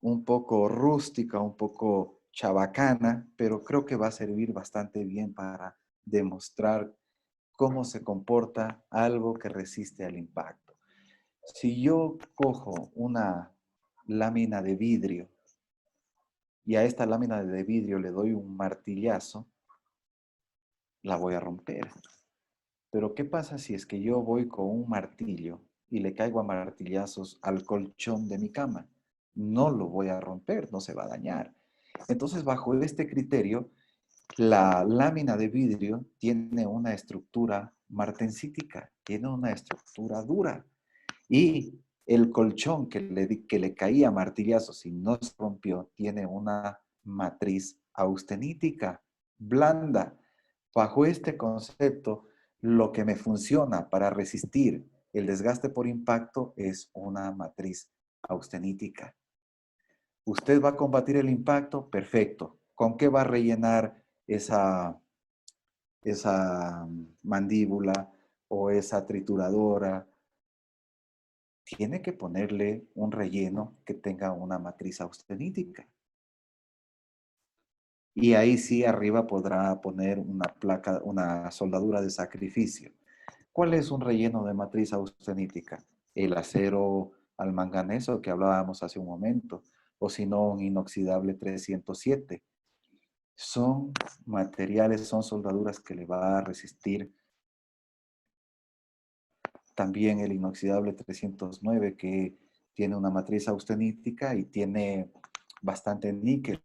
un poco rústica, un poco chabacana, pero creo que va a servir bastante bien para demostrar cómo se comporta algo que resiste al impacto. Si yo cojo una lámina de vidrio y a esta lámina de vidrio le doy un martillazo, la voy a romper. Pero ¿qué pasa si es que yo voy con un martillo y le caigo a martillazos al colchón de mi cama? No lo voy a romper, no se va a dañar. Entonces, bajo este criterio, la lámina de vidrio tiene una estructura martensítica, tiene una estructura dura. Y el colchón que le caía martillazos y no se rompió, tiene una matriz austenítica, blanda. Bajo este concepto, lo que me funciona para resistir el desgaste por impacto es una matriz austenítica. ¿Usted va a combatir el impacto? Perfecto. ¿Con qué va a rellenar esa mandíbula o esa trituradora? Tiene que ponerle un relleno que tenga una matriz austenítica. Y ahí sí arriba podrá poner una placa, una soldadura de sacrificio. ¿Cuál es un relleno de matriz austenítica? El acero al manganeso que hablábamos hace un momento, o si no, un inoxidable 307. Son materiales, son soldaduras que le va a resistir. También el inoxidable 309 que tiene una matriz austenítica y tiene bastante níquel.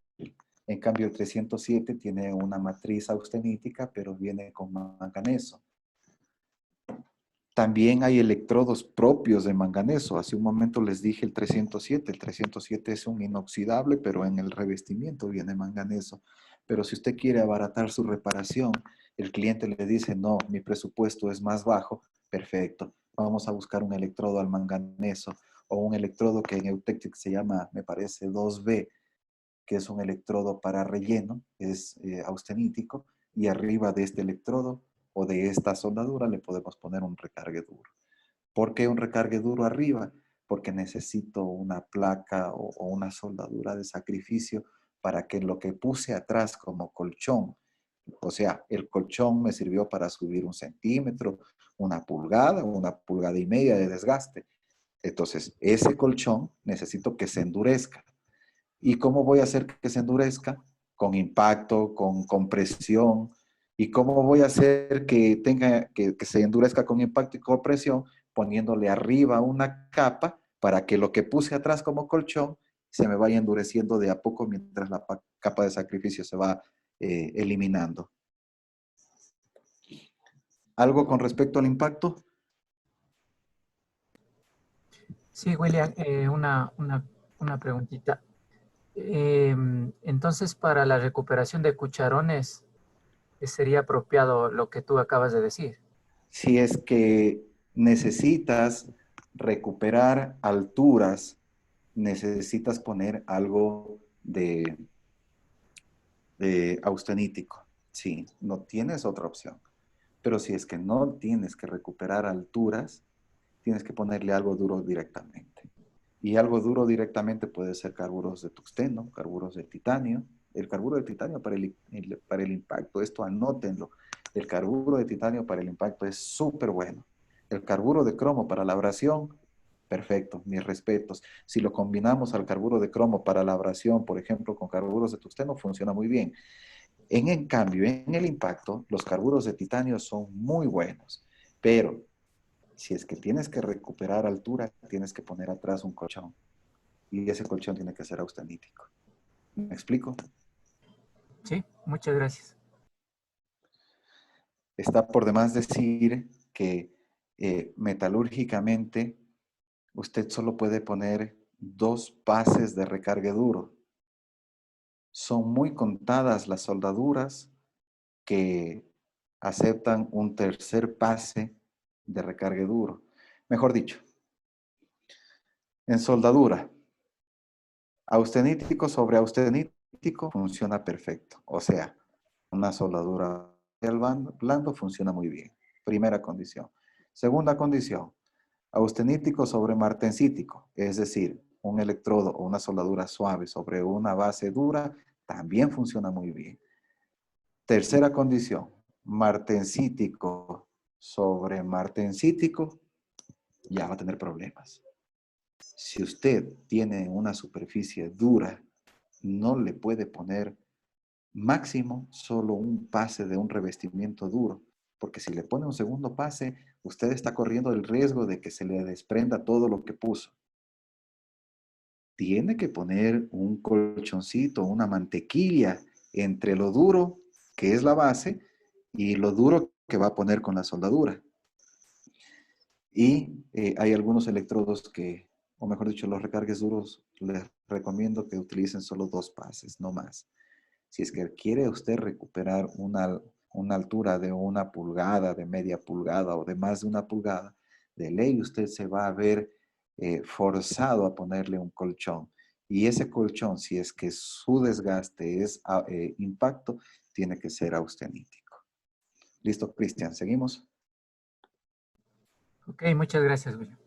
En cambio, el 307 tiene una matriz austenítica, pero viene con manganeso. También hay electrodos propios de manganeso. Hace un momento les dije el 307. El 307 es un inoxidable, pero en el revestimiento viene manganeso. Pero si usted quiere abaratar su reparación, el cliente le dice, no, mi presupuesto es más bajo. Perfecto. Vamos a buscar un electrodo al manganeso o un electrodo que en Eutectic se llama, me parece, 2B, que es un electrodo para relleno, es austenítico, y arriba de este electrodo o de esta soldadura le podemos poner un recargue duro. ¿Por qué un recargue duro arriba? Porque necesito una placa o una soldadura de sacrificio para que lo que puse atrás como colchón, o sea, el colchón me sirvió para subir 1 centímetro, 1 pulgada y media de desgaste. Entonces, ese colchón necesito que se endurezca. ¿Y cómo voy a hacer que se endurezca? Con impacto, con compresión. ¿Y cómo voy a hacer que se endurezca con impacto y compresión? Poniéndole arriba una capa para que lo que puse atrás como colchón se me vaya endureciendo de a poco mientras la capa de sacrificio se va eliminando. ¿Algo con respecto al impacto? Sí, William, una preguntita. Entonces, para la recuperación de cucharones, sería apropiado lo que tú acabas de decir. Si es que necesitas recuperar alturas, necesitas poner algo de austenítico. Sí, no tienes otra opción. Pero si es que no tienes que recuperar alturas, tienes que ponerle algo duro directamente. Y algo duro directamente puede ser carburos de tungsteno, carburos de titanio. El carburo de titanio para el impacto, esto anótenlo. El carburo de titanio para el impacto es súper bueno. El carburo de cromo para la abrasión, perfecto, mis respetos. Si lo combinamos al carburo de cromo para la abrasión, por ejemplo, con carburos de tungsteno, funciona muy bien. En cambio, en el impacto, los carburos de titanio son muy buenos, pero si es que tienes que recuperar altura, tienes que poner atrás un colchón. Y ese colchón tiene que ser austenítico. ¿Me explico? Sí, muchas gracias. Está por demás decir que metalúrgicamente usted solo puede poner 2 pases de recargue duro. Son muy contadas las soldaduras que aceptan un tercer pase de recargue duro. Mejor dicho, en soldadura, austenítico sobre austenítico funciona perfecto. O sea, una soldadura al blando funciona muy bien. Primera condición. Segunda condición, austenítico sobre martensítico, es decir, un electrodo o una soldadura suave sobre una base dura, también funciona muy bien. Tercera condición, martensítico sobre martensítico, ya va a tener problemas. Si usted tiene una superficie dura, no le puede poner máximo solo un pase de un revestimiento duro, porque si le pone un segundo pase, usted está corriendo el riesgo de que se le desprenda todo lo que puso. Tiene que poner un colchoncito, una mantequilla entre lo duro, que es la base, y lo duro que va a poner con la soldadura. Y hay algunos electrodos que, o mejor dicho, los recargues duros, les recomiendo que utilicen solo 2 pases, no más. Si es que quiere usted recuperar una altura de 1 pulgada, de media pulgada o de más de 1 pulgada, de ley usted se va a ver forzado a ponerle un colchón. Y ese colchón, si es que su desgaste es impacto, tiene que ser austenítico. ¿Listo, Cristian? ¿Seguimos? Ok, muchas gracias, William.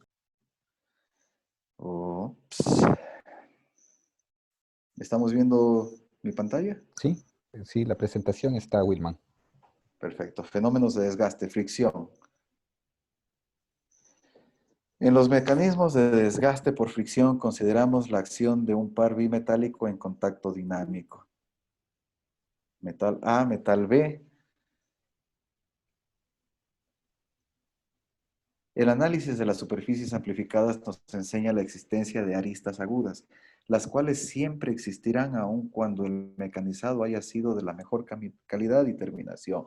Ops. ¿Estamos viendo mi pantalla? Sí, sí, la presentación está, Wilman. Perfecto. Fenómenos de desgaste, fricción. En los mecanismos de desgaste por fricción consideramos la acción de un par bimetálico en contacto dinámico. Metal A, metal B. El análisis de las superficies amplificadas nos enseña la existencia de aristas agudas, las cuales siempre existirán aun cuando el mecanizado haya sido de la mejor calidad y terminación.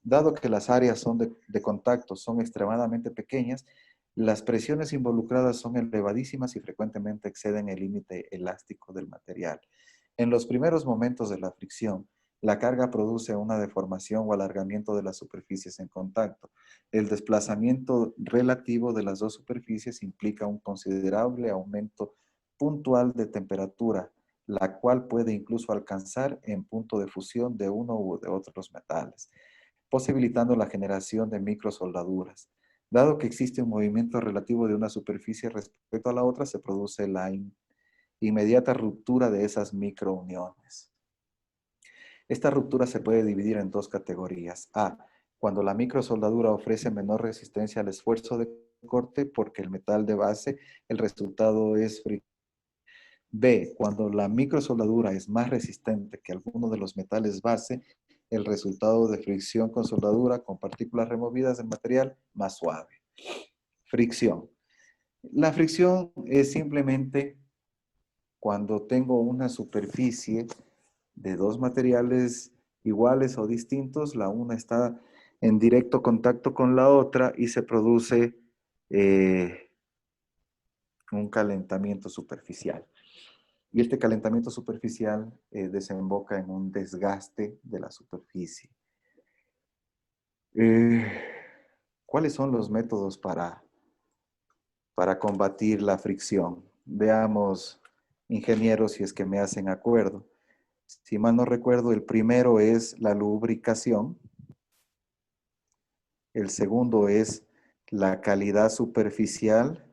Dado que las áreas de contacto son extremadamente pequeñas, las presiones involucradas son elevadísimas y frecuentemente exceden el límite elástico del material. En los primeros momentos de la fricción, la carga produce una deformación o alargamiento de las superficies en contacto. El desplazamiento relativo de las dos superficies implica un considerable aumento puntual de temperatura, la cual puede incluso alcanzar en punto de fusión de uno u de otros metales, posibilitando la generación de microsoldaduras. Dado que existe un movimiento relativo de una superficie respecto a la otra, se produce la inmediata ruptura de esas microuniones. Esta ruptura se puede dividir en 2 categorías. A, cuando la microsoldadura ofrece menor resistencia al esfuerzo de corte porque el metal de base, el resultado es fricción. B, cuando la microsoldadura es más resistente que alguno de los metales base, el resultado de fricción con soldadura con partículas removidas del material más suave. Fricción. La fricción es simplemente cuando tengo una superficie de 2 materiales iguales o distintos, la una está en directo contacto con la otra y se produce un calentamiento superficial. Y este calentamiento superficial desemboca en un desgaste de la superficie. ¿Cuáles son los métodos para combatir la fricción? Veamos, ingenieros, si es que me hacen acuerdo. Si mal no recuerdo, el primero es la lubricación. El segundo es la calidad superficial.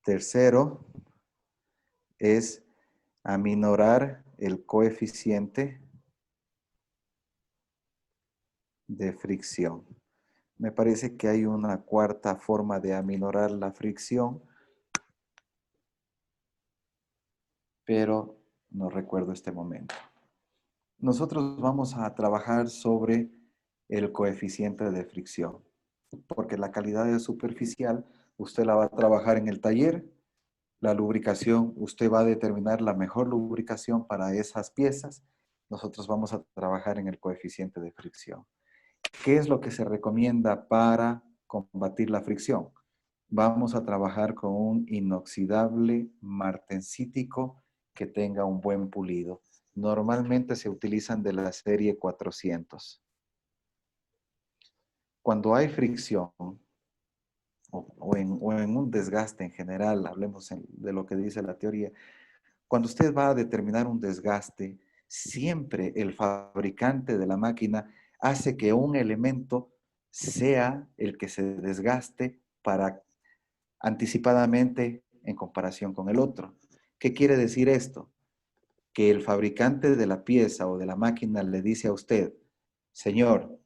Tercero es aminorar el coeficiente de fricción. Me parece que hay una cuarta forma de aminorar la fricción, pero no recuerdo este momento. Nosotros vamos a trabajar sobre el coeficiente de fricción, porque la calidad superficial usted la va a trabajar en el taller. La lubricación, usted va a determinar la mejor lubricación para esas piezas. Nosotros vamos a trabajar en el coeficiente de fricción. ¿Qué es lo que se recomienda para combatir la fricción? Vamos a trabajar con un inoxidable martensítico que tenga un buen pulido. Normalmente se utilizan de la serie 400. Cuando hay fricción o en un desgaste en general, hablemos de lo que dice la teoría, cuando usted va a determinar un desgaste, siempre el fabricante de la máquina hace que un elemento sea el que se desgaste anticipadamente en comparación con el otro. ¿Qué quiere decir esto? Que el fabricante de la pieza o de la máquina le dice a usted, señor,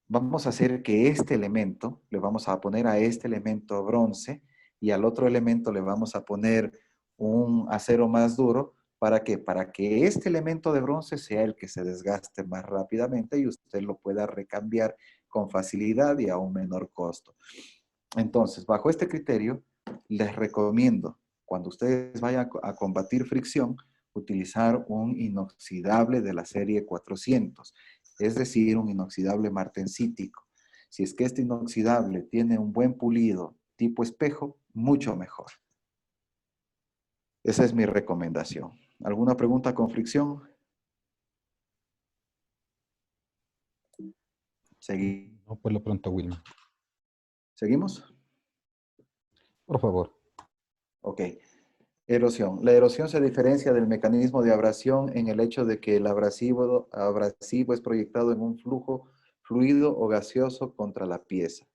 vamos a hacer que este elemento, le vamos a poner a este elemento bronce y al otro elemento le vamos a poner un acero más duro. ¿Para qué? Para que este elemento de bronce sea el que se desgaste más rápidamente y usted lo pueda recambiar con facilidad y a un menor costo. Entonces, bajo este criterio, les recomiendo, cuando ustedes vayan a combatir fricción, utilizar un inoxidable de la serie 400, es decir, un inoxidable martensítico. Si es que este inoxidable tiene un buen pulido tipo espejo, mucho mejor. Esa es mi recomendación. ¿Alguna pregunta con fricción? No, por lo pronto, Wilman. ¿Seguimos? Por favor. Ok. Erosión. La erosión se diferencia del mecanismo de abrasión en el hecho de que el abrasivo es proyectado en un flujo fluido o gaseoso contra la pieza.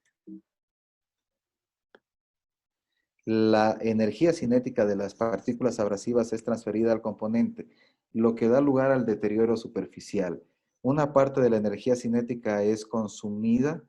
La energía cinética de las partículas abrasivas es transferida al componente, lo que da lugar al deterioro superficial. Una parte de la energía cinética es consumida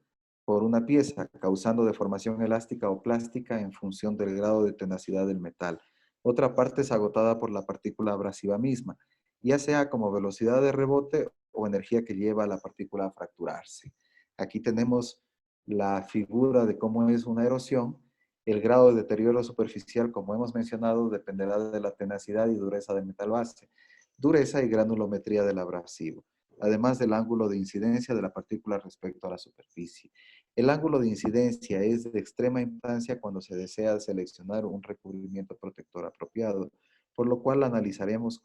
por una pieza, causando deformación elástica o plástica en función del grado de tenacidad del metal. Otra parte es agotada por la partícula abrasiva misma, ya sea como velocidad de rebote o energía que lleva a la partícula a fracturarse. Aquí tenemos la figura de cómo es una erosión. El grado de deterioro superficial, como hemos mencionado, dependerá de la tenacidad y dureza del metal base, dureza y granulometría del abrasivo, además del ángulo de incidencia de la partícula respecto a la superficie. El ángulo de incidencia es de extrema importancia cuando se desea seleccionar un recubrimiento protector apropiado, por lo cual analizaremos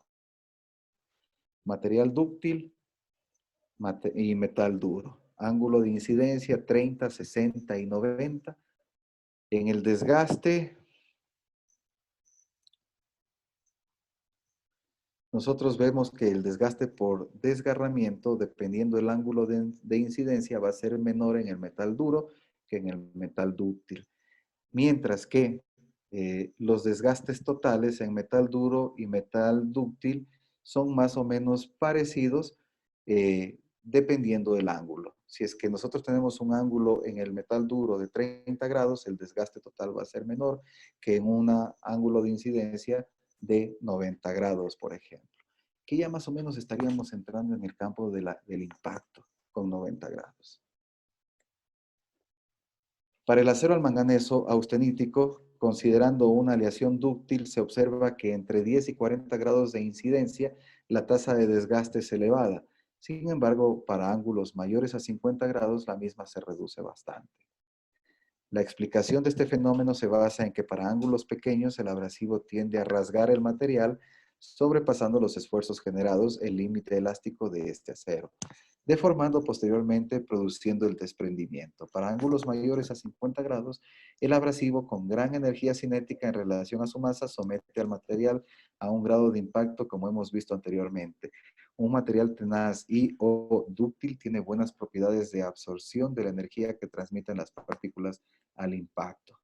material dúctil y metal duro. Ángulo de incidencia 30, 60 y 90. En el desgaste, nosotros vemos que el desgaste por desgarramiento, dependiendo del ángulo de incidencia, va a ser menor en el metal duro que en el metal dúctil. Mientras que los desgastes totales en metal duro y metal dúctil son más o menos parecidos dependiendo del ángulo. Si es que nosotros tenemos un ángulo en el metal duro de 30 grados, el desgaste total va a ser menor que en un ángulo de incidencia de 90 grados, por ejemplo. Que ya más o menos estaríamos entrando en el campo del impacto con 90 grados. Para el acero al manganeso austenítico, considerando una aleación dúctil, se observa que entre 10 y 40 grados de incidencia, la tasa de desgaste es elevada. Sin embargo, para ángulos mayores a 50 grados, la misma se reduce bastante. La explicación de este fenómeno se basa en que para ángulos pequeños el abrasivo tiende a rasgar el material, sobrepasando los esfuerzos generados el límite elástico de este acero, deformando posteriormente produciendo el desprendimiento. Para ángulos mayores a 50 grados, el abrasivo con gran energía cinética en relación a su masa somete al material a un grado de impacto como hemos visto anteriormente. Un material tenaz y o dúctil tiene buenas propiedades de absorción de la energía que transmiten las partículas al impacto.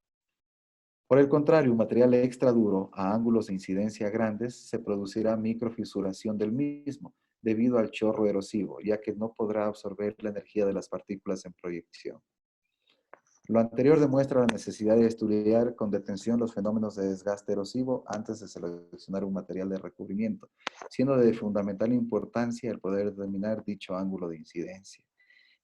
Por el contrario, un material extra duro a ángulos de incidencia grandes se producirá microfisuración del mismo debido al chorro erosivo, ya que no podrá absorber la energía de las partículas en proyección. Lo anterior demuestra la necesidad de estudiar con detención los fenómenos de desgaste erosivo antes de seleccionar un material de recubrimiento, siendo de fundamental importancia el poder determinar dicho ángulo de incidencia.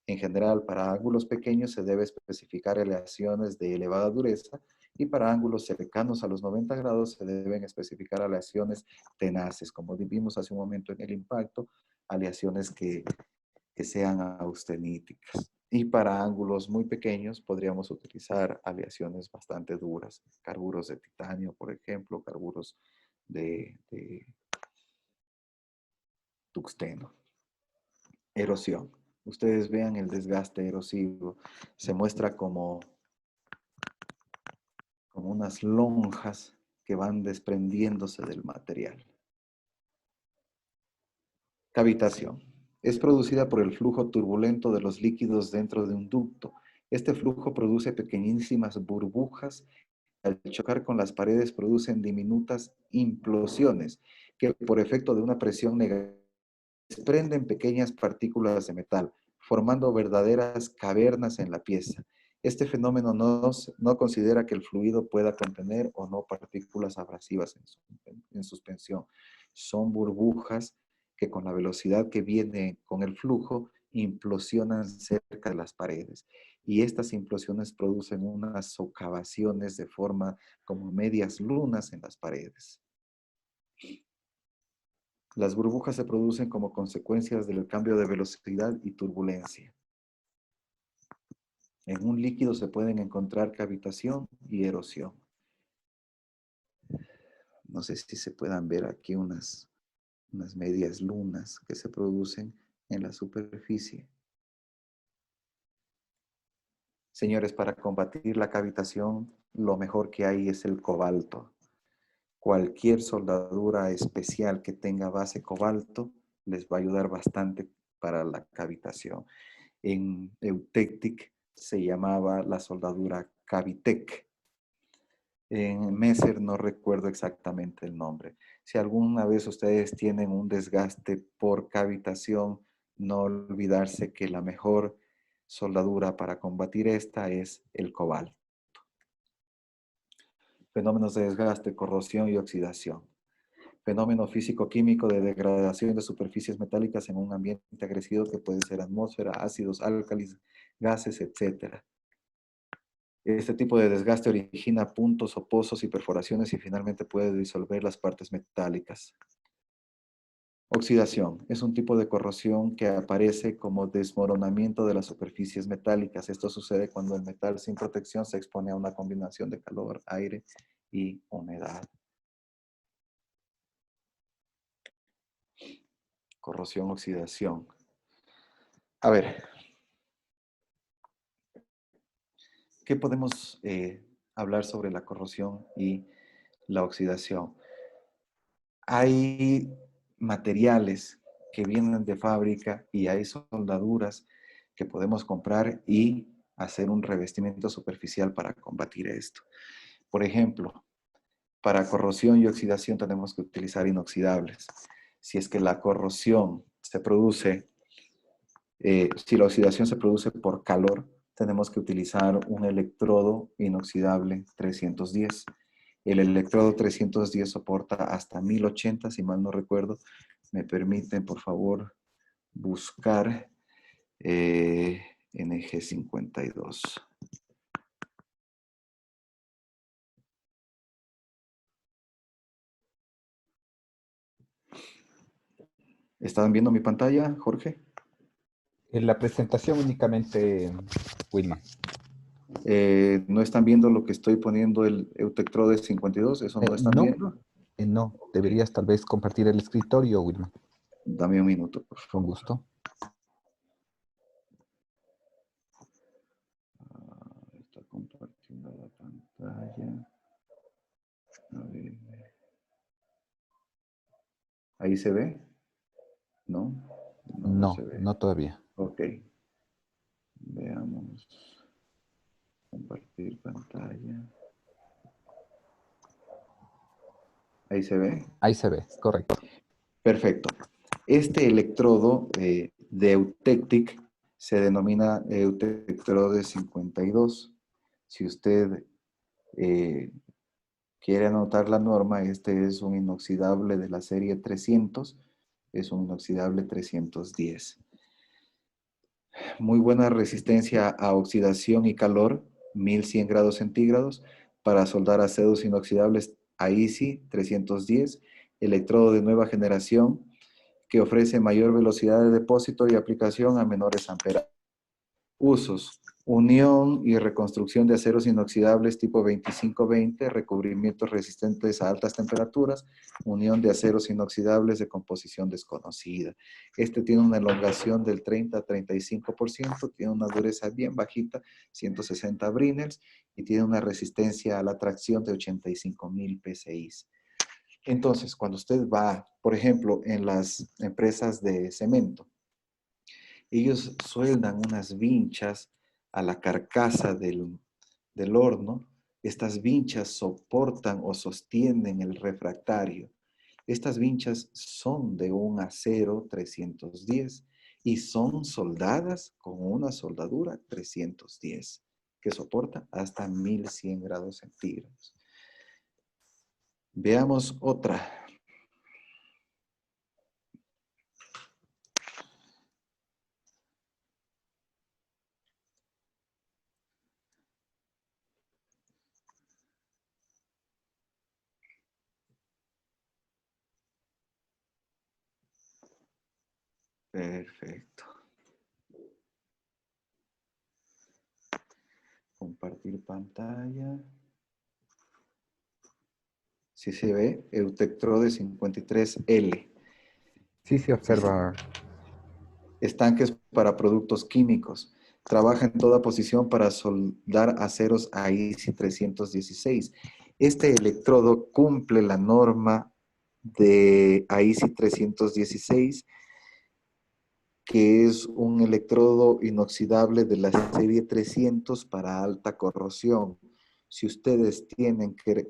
En general, para ángulos pequeños se debe especificar aleaciones de elevada dureza y para ángulos cercanos a los 90 grados se deben especificar aleaciones tenaces, como vimos hace un momento en el impacto, aleaciones que sean austeníticas. Y para ángulos muy pequeños podríamos utilizar aleaciones bastante duras, carburos de titanio, por ejemplo, carburos de tungsteno. Erosión. Ustedes vean el desgaste erosivo. Se muestra como unas lonjas que van desprendiéndose del material. Cavitación. Es producida por el flujo turbulento de los líquidos dentro de un ducto. Este flujo produce pequeñísimas burbujas que al chocar con las paredes producen diminutas implosiones que por efecto de una presión negativa desprenden pequeñas partículas de metal, formando verdaderas cavernas en la pieza. Este fenómeno no considera que el fluido pueda contener o no partículas abrasivas en suspensión. Son burbujas que con la velocidad que viene con el flujo implosionan cerca de las paredes. Y estas implosiones producen unas socavaciones de forma como medias lunas en las paredes. Las burbujas se producen como consecuencias del cambio de velocidad y turbulencia. En un líquido se pueden encontrar cavitación y erosión. No sé si se puedan ver aquí unas medias lunas que se producen en la superficie. Señores, para combatir la cavitación, lo mejor que hay es el cobalto. Cualquier soldadura especial que tenga base cobalto les va a ayudar bastante para la cavitación. En Eutectic se llamaba la soldadura Cavitec. En Messer no recuerdo exactamente el nombre. Si alguna vez ustedes tienen un desgaste por cavitación, no olvidarse que la mejor soldadura para combatir esta es el cobalto. Fenómenos de desgaste, corrosión y oxidación. Fenómeno físico-químico de degradación de superficies metálicas en un ambiente agresivo que puede ser atmósfera, ácidos, álcalis, gases, etc. Este tipo de desgaste origina puntos o pozos y perforaciones y finalmente puede disolver las partes metálicas. Oxidación es un tipo de corrosión que aparece como desmoronamiento de las superficies metálicas. Esto sucede cuando el metal sin protección se expone a una combinación de calor, aire y humedad. Corrosión, oxidación. A ver, ¿qué podemos hablar sobre la corrosión y la oxidación? Hay materiales que vienen de fábrica y hay soldaduras que podemos comprar y hacer un revestimiento superficial para combatir esto. Por ejemplo, para corrosión y oxidación tenemos que utilizar inoxidables. Si es que la corrosión se produce, si la oxidación se produce por calor, tenemos que utilizar un electrodo inoxidable 310. El electrodo 310 soporta hasta 1080, si mal no recuerdo. Me permiten, por favor, buscar NG52. ¿Están viendo mi pantalla, Jorge? En la presentación únicamente, Wilman. ¿No están viendo lo que estoy poniendo el Eutectrode 52? ¿Eso no están No, viendo? no. Deberías tal vez compartir el escritorio, Wilman. Dame un minuto, por Con favor. gusto. Está compartiendo la pantalla. A ver. ¿Ahí se ve? ¿No? No se ve. No todavía. Ok. Veamos. Compartir pantalla. ¿Ahí se ve? Ahí se ve, correcto. Perfecto. Este electrodo de Eutectic se denomina Eutectrode 52. Si usted quiere anotar la norma, este es un inoxidable de la serie 300. Es un inoxidable 310. Muy buena resistencia a oxidación y calor, 1100 grados centígrados, para soldar aceros inoxidables AISI 310, electrodo de nueva generación que ofrece mayor velocidad de depósito y aplicación a menores amperajes. Usos: unión y reconstrucción de aceros inoxidables tipo 2520, recubrimientos resistentes a altas temperaturas, unión de aceros inoxidables de composición desconocida. Este tiene una elongación del 30 a 35%, tiene una dureza bien bajita, 160 Brinels, y tiene una resistencia a la tracción de 85,000 PSI. Entonces, cuando usted va, por ejemplo, en las empresas de cemento, Ellos sueldan unas vinchas a la carcasa del horno. Estas vinchas soportan o sostienen el refractario. Estas vinchas son de un acero 310 y son soldadas con una soldadura 310 que soporta hasta 1100 grados centígrados. Veamos otra. Perfecto. Compartir pantalla. Si se ve, Eutectrode 53L. Sí, se observa. Estanques para productos químicos. Trabaja en toda posición para soldar aceros a ISI 316. Este electrodo cumple la norma de AISI 316, que es un electrodo inoxidable de la serie 300 para alta corrosión. Si ustedes tienen que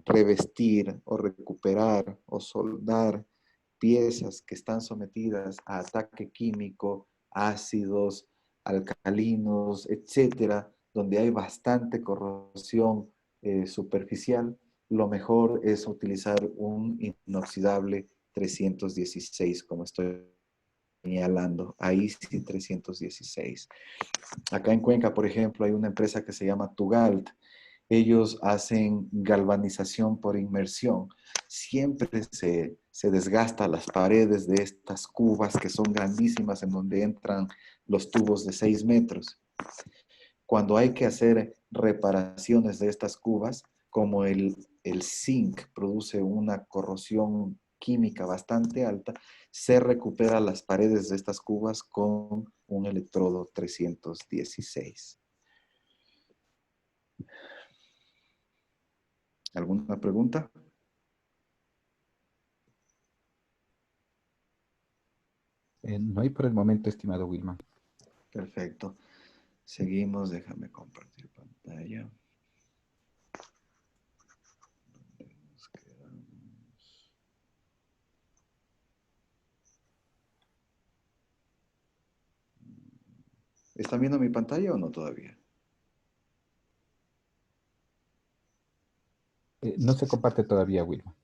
revestir o recuperar o soldar piezas que están sometidas a ataque químico, ácidos, alcalinos, etcétera, donde hay bastante corrosión superficial, lo mejor es utilizar un inoxidable 316, como estoy señalando, ahí sí 316. Acá en Cuenca, por ejemplo, hay una empresa que se llama Tugalt. Ellos hacen galvanización por inmersión. Siempre se desgasta las paredes de estas cubas que son grandísimas, en donde entran los tubos de 6 metros. Cuando hay que hacer reparaciones de estas cubas, como el zinc produce una corrosión química bastante alta, se recupera las paredes de estas cubas con un electrodo 316. ¿Alguna pregunta? No hay por el momento, estimado Wilman. Perfecto. Seguimos, déjame compartir pantalla. ¿Dónde nos quedamos? ¿Están viendo mi pantalla o no todavía? No se comparte todavía, Wilman.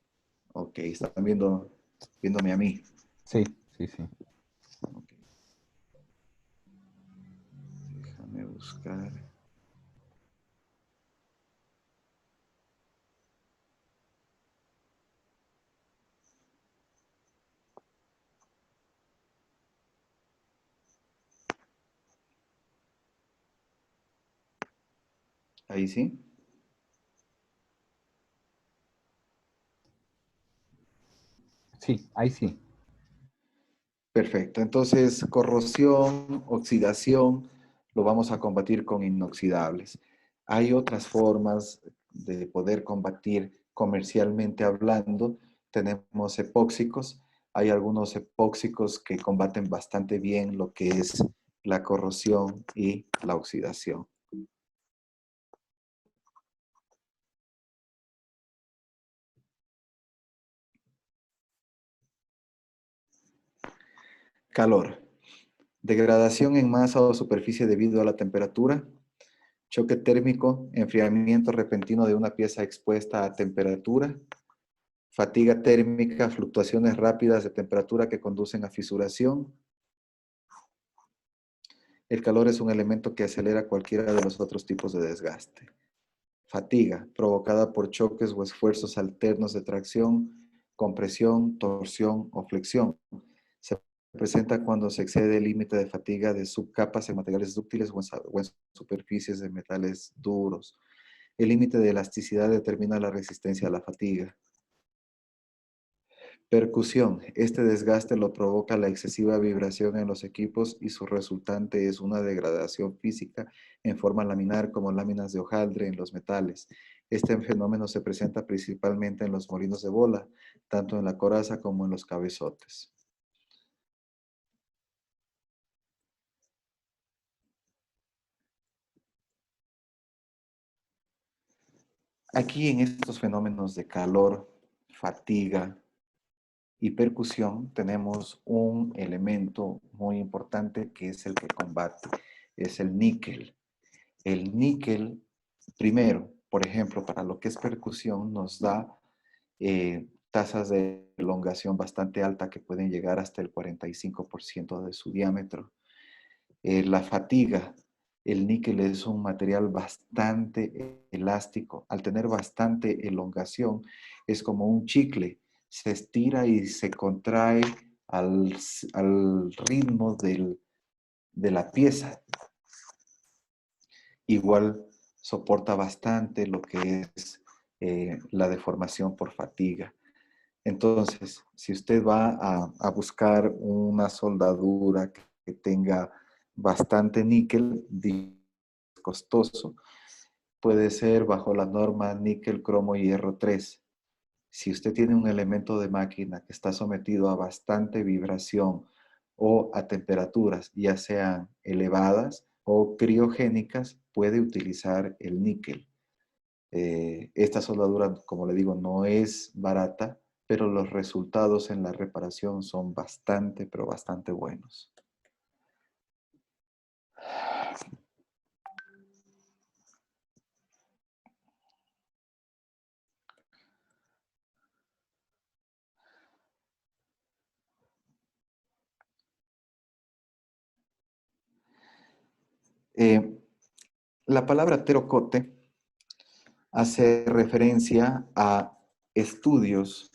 Ok, están viéndome a mí. Sí, sí, sí. Ok. Déjame buscar. Ahí sí. Sí, ahí sí. Perfecto. Entonces, corrosión, oxidación, lo vamos a combatir con inoxidables. Hay otras formas de poder combatir comercialmente hablando. Tenemos epóxicos. Hay algunos epóxicos que combaten bastante bien lo que es la corrosión y la oxidación. Calor. Degradación en masa o superficie debido a la temperatura. Choque térmico, enfriamiento repentino de una pieza expuesta a temperatura. Fatiga térmica, fluctuaciones rápidas de temperatura que conducen a fisuración. El calor es un elemento que acelera cualquiera de los otros tipos de desgaste. Fatiga, provocada por choques o esfuerzos alternos de tracción, compresión, torsión o flexión. Se presenta cuando se excede el límite de fatiga de subcapas en materiales dúctiles o en superficies de metales duros. El límite de elasticidad determina la resistencia a la fatiga. Percusión. Este desgaste lo provoca la excesiva vibración en los equipos y su resultante es una degradación física en forma laminar como láminas de hojaldre en los metales. Este fenómeno se presenta principalmente en los molinos de bola, tanto en la coraza como en los cabezotes. Aquí en estos fenómenos de calor, fatiga y percusión tenemos un elemento muy importante que es el que combate, es el níquel. El níquel, primero, por ejemplo, para lo que es percusión, nos da tasas de elongación bastante alta que pueden llegar hasta el 45% de su diámetro. La fatiga, el níquel es un material bastante elástico. Al tener bastante elongación, es como un chicle. Se estira y se contrae al ritmo de la pieza. Igual soporta bastante lo que es la deformación por fatiga. Entonces, si usted va a buscar una soldadura que tenga bastante níquel, costoso, puede ser bajo la norma níquel, cromo, hierro 3. Si usted tiene un elemento de máquina que está sometido a bastante vibración o a temperaturas, ya sean elevadas o criogénicas, puede utilizar el níquel. Esta soldadura, como le digo, no es barata, pero los resultados en la reparación son bastante, pero bastante buenos. La palabra terocote hace referencia a estudios,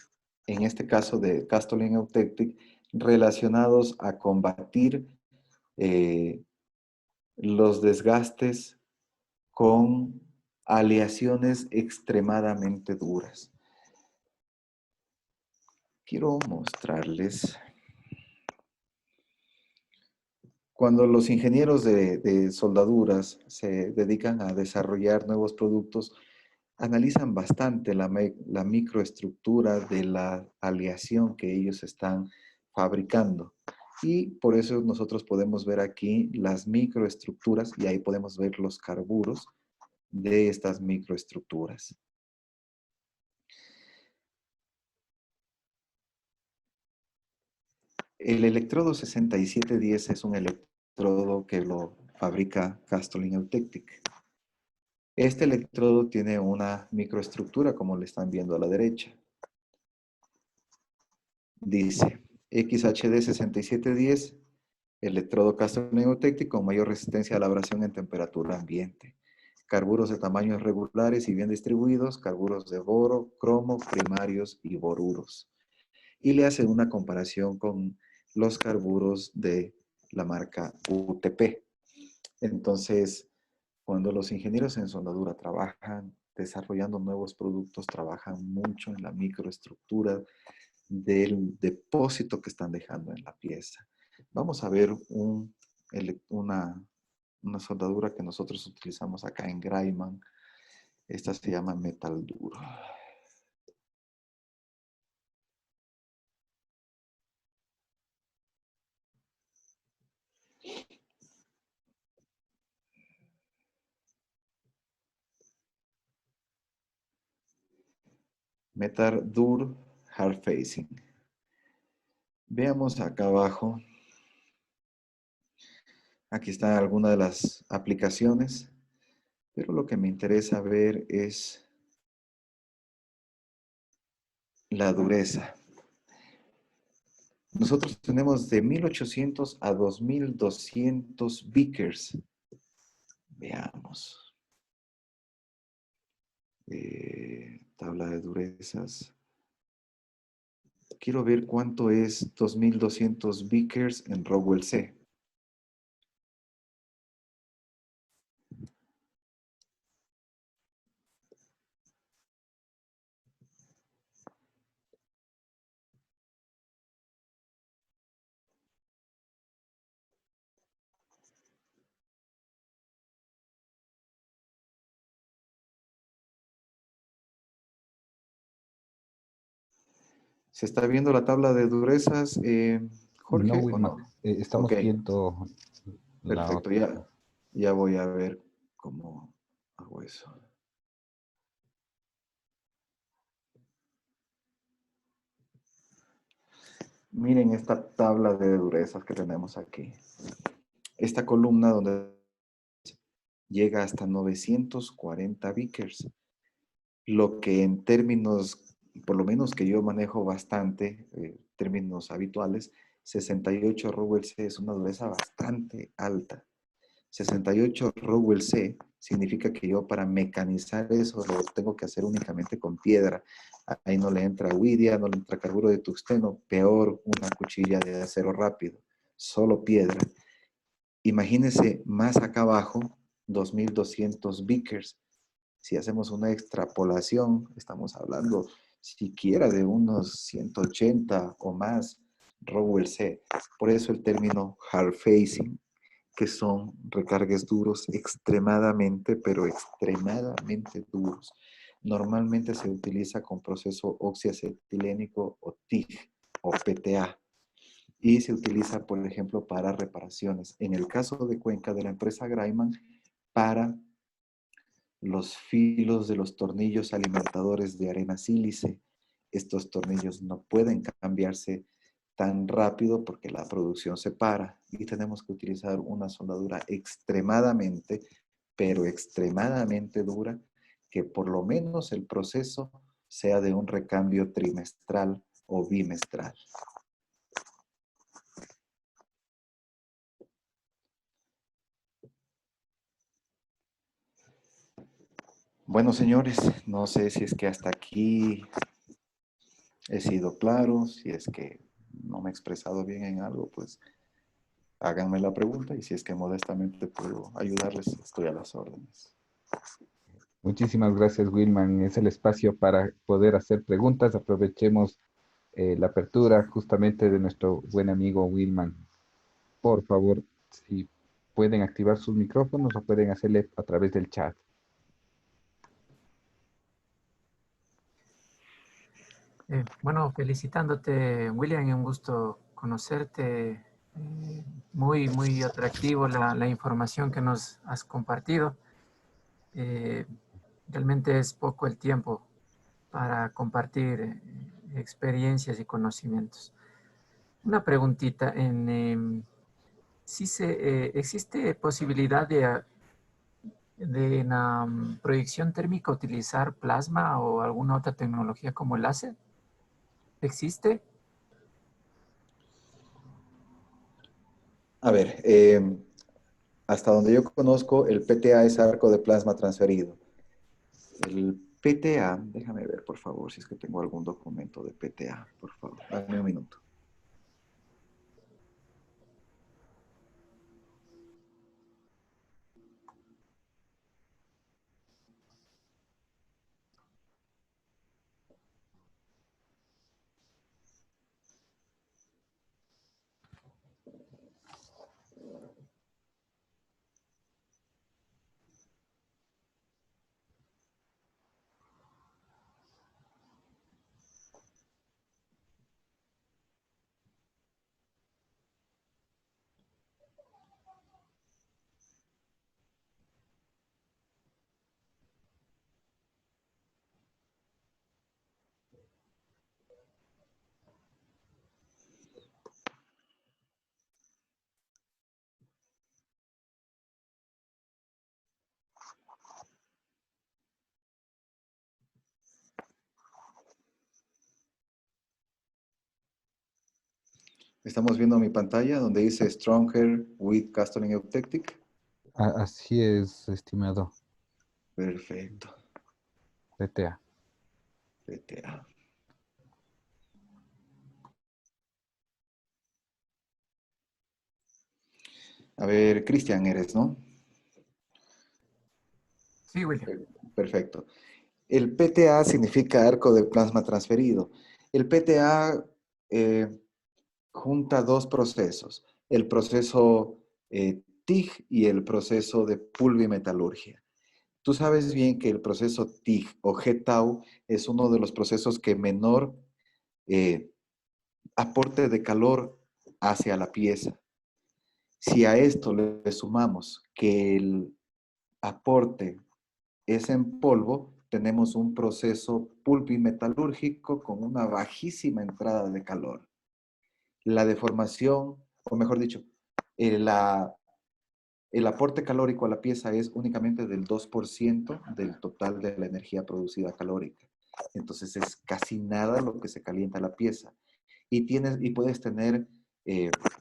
en este caso de Castellin Eutectic, relacionados a combatir los desgastes con aleaciones extremadamente duras. Quiero mostrarles. Cuando los ingenieros de soldaduras se dedican a desarrollar nuevos productos, analizan bastante la microestructura de la aleación que ellos están fabricando. Y por eso nosotros podemos ver aquí las microestructuras y ahí podemos ver los carburos de estas microestructuras. El electrodo 6710 es un electrodo que lo fabrica Castellin Eutectic. Este electrodo tiene una microestructura, como le están viendo a la derecha. Dice XHD 6710, electrodo Castellin Eutectic con mayor resistencia a la abrasión en temperatura ambiente. Carburos de tamaños regulares y bien distribuidos, carburos de boro, cromo, primarios y boruros. Y le hace una comparación con los carburos de la marca UTP. Entonces, cuando los ingenieros en soldadura trabajan desarrollando nuevos productos, trabajan mucho en la microestructura del depósito que están dejando en la pieza. Vamos a ver una soldadura que nosotros utilizamos acá en Graiman. Esta se llama metal duro. Metal Dur Hard Facing. Veamos acá abajo. Aquí están algunas de las aplicaciones, pero lo que me interesa ver es la dureza. Nosotros tenemos de 1800 a 2200 Vickers. Veamos. Tabla de durezas. Quiero ver cuánto es 2200 Vickers en Rockwell C. ¿Se está viendo la tabla de durezas, Jorge, No, o Wilman, no? estamos Ok, viendo la perfecto. otra. Ya voy a ver cómo hago eso. Miren esta tabla de durezas que tenemos aquí. Esta columna donde llega hasta 940 Vickers, lo que en términos, por lo menos que yo manejo bastante, términos habituales, 68 Rowell C es una dureza bastante alta. 68 Rowell C significa que yo para mecanizar eso lo tengo que hacer únicamente con piedra. Ahí no le entra huidia, no le entra carburo de tungsteno, peor una cuchilla de acero rápido, solo piedra. Imagínense más acá abajo, 2200 Vickers. Si hacemos una extrapolación, estamos hablando siquiera de unos 180 o más Rowell C. Por eso el término hard facing, que son recargues duros extremadamente, pero extremadamente duros. Normalmente se utiliza con proceso oxiacetilénico o TIG o PTA y se utiliza, por ejemplo, para reparaciones. En el caso de Cuenca de la empresa Graiman, para los filos de los tornillos alimentadores de arena sílice. Estos tornillos no pueden cambiarse tan rápido porque la producción se para y tenemos que utilizar una soldadura extremadamente, pero extremadamente dura, que por lo menos el proceso sea de un recambio trimestral o bimestral. Bueno, señores, no sé si es que hasta aquí he sido claro, si es que no me he expresado bien en algo, pues háganme la pregunta y si es que modestamente puedo ayudarles, estoy a las órdenes. Muchísimas gracias, Wilman. Es el espacio para poder hacer preguntas. Aprovechemos la apertura justamente de nuestro buen amigo Wilman. Por favor, si pueden activar sus micrófonos o pueden hacerle a través del chat. Bueno, felicitándote, William, un gusto conocerte. Muy atractivo la información que nos has compartido. Eh, Realmente es poco el tiempo para compartir experiencias y conocimientos. Una preguntita, ¿existe posibilidad de en la proyección térmica utilizar plasma o alguna otra tecnología como el láser? ¿Existe? A ver, hasta donde yo conozco, el PTA es arco de plasma transferido. El PTA, déjame ver por favor si es que tengo algún documento de PTA, por favor, dame un minuto. Estamos viendo mi pantalla donde dice Stronger with Castoring Eutectic. Así es, estimado Perfecto. PTA. PTA. A ver, Cristian eres, ¿no? Sí, William. Perfecto. El PTA significa arco de plasma transferido. El PTA junta dos procesos, el proceso TIG y el proceso de pulvimetalurgia. Tú sabes bien que el proceso TIG o GTAU es uno de los procesos que menor aporte de calor hacia la pieza. Si a esto le sumamos que el aporte es en polvo, tenemos un proceso pulpimetalúrgico con una bajísima entrada de calor. la deformación, o mejor dicho, la, el aporte calórico a la pieza es únicamente del 2% del total de la energía producida calórica. Entonces es casi nada lo que se calienta la pieza. Y puedes tener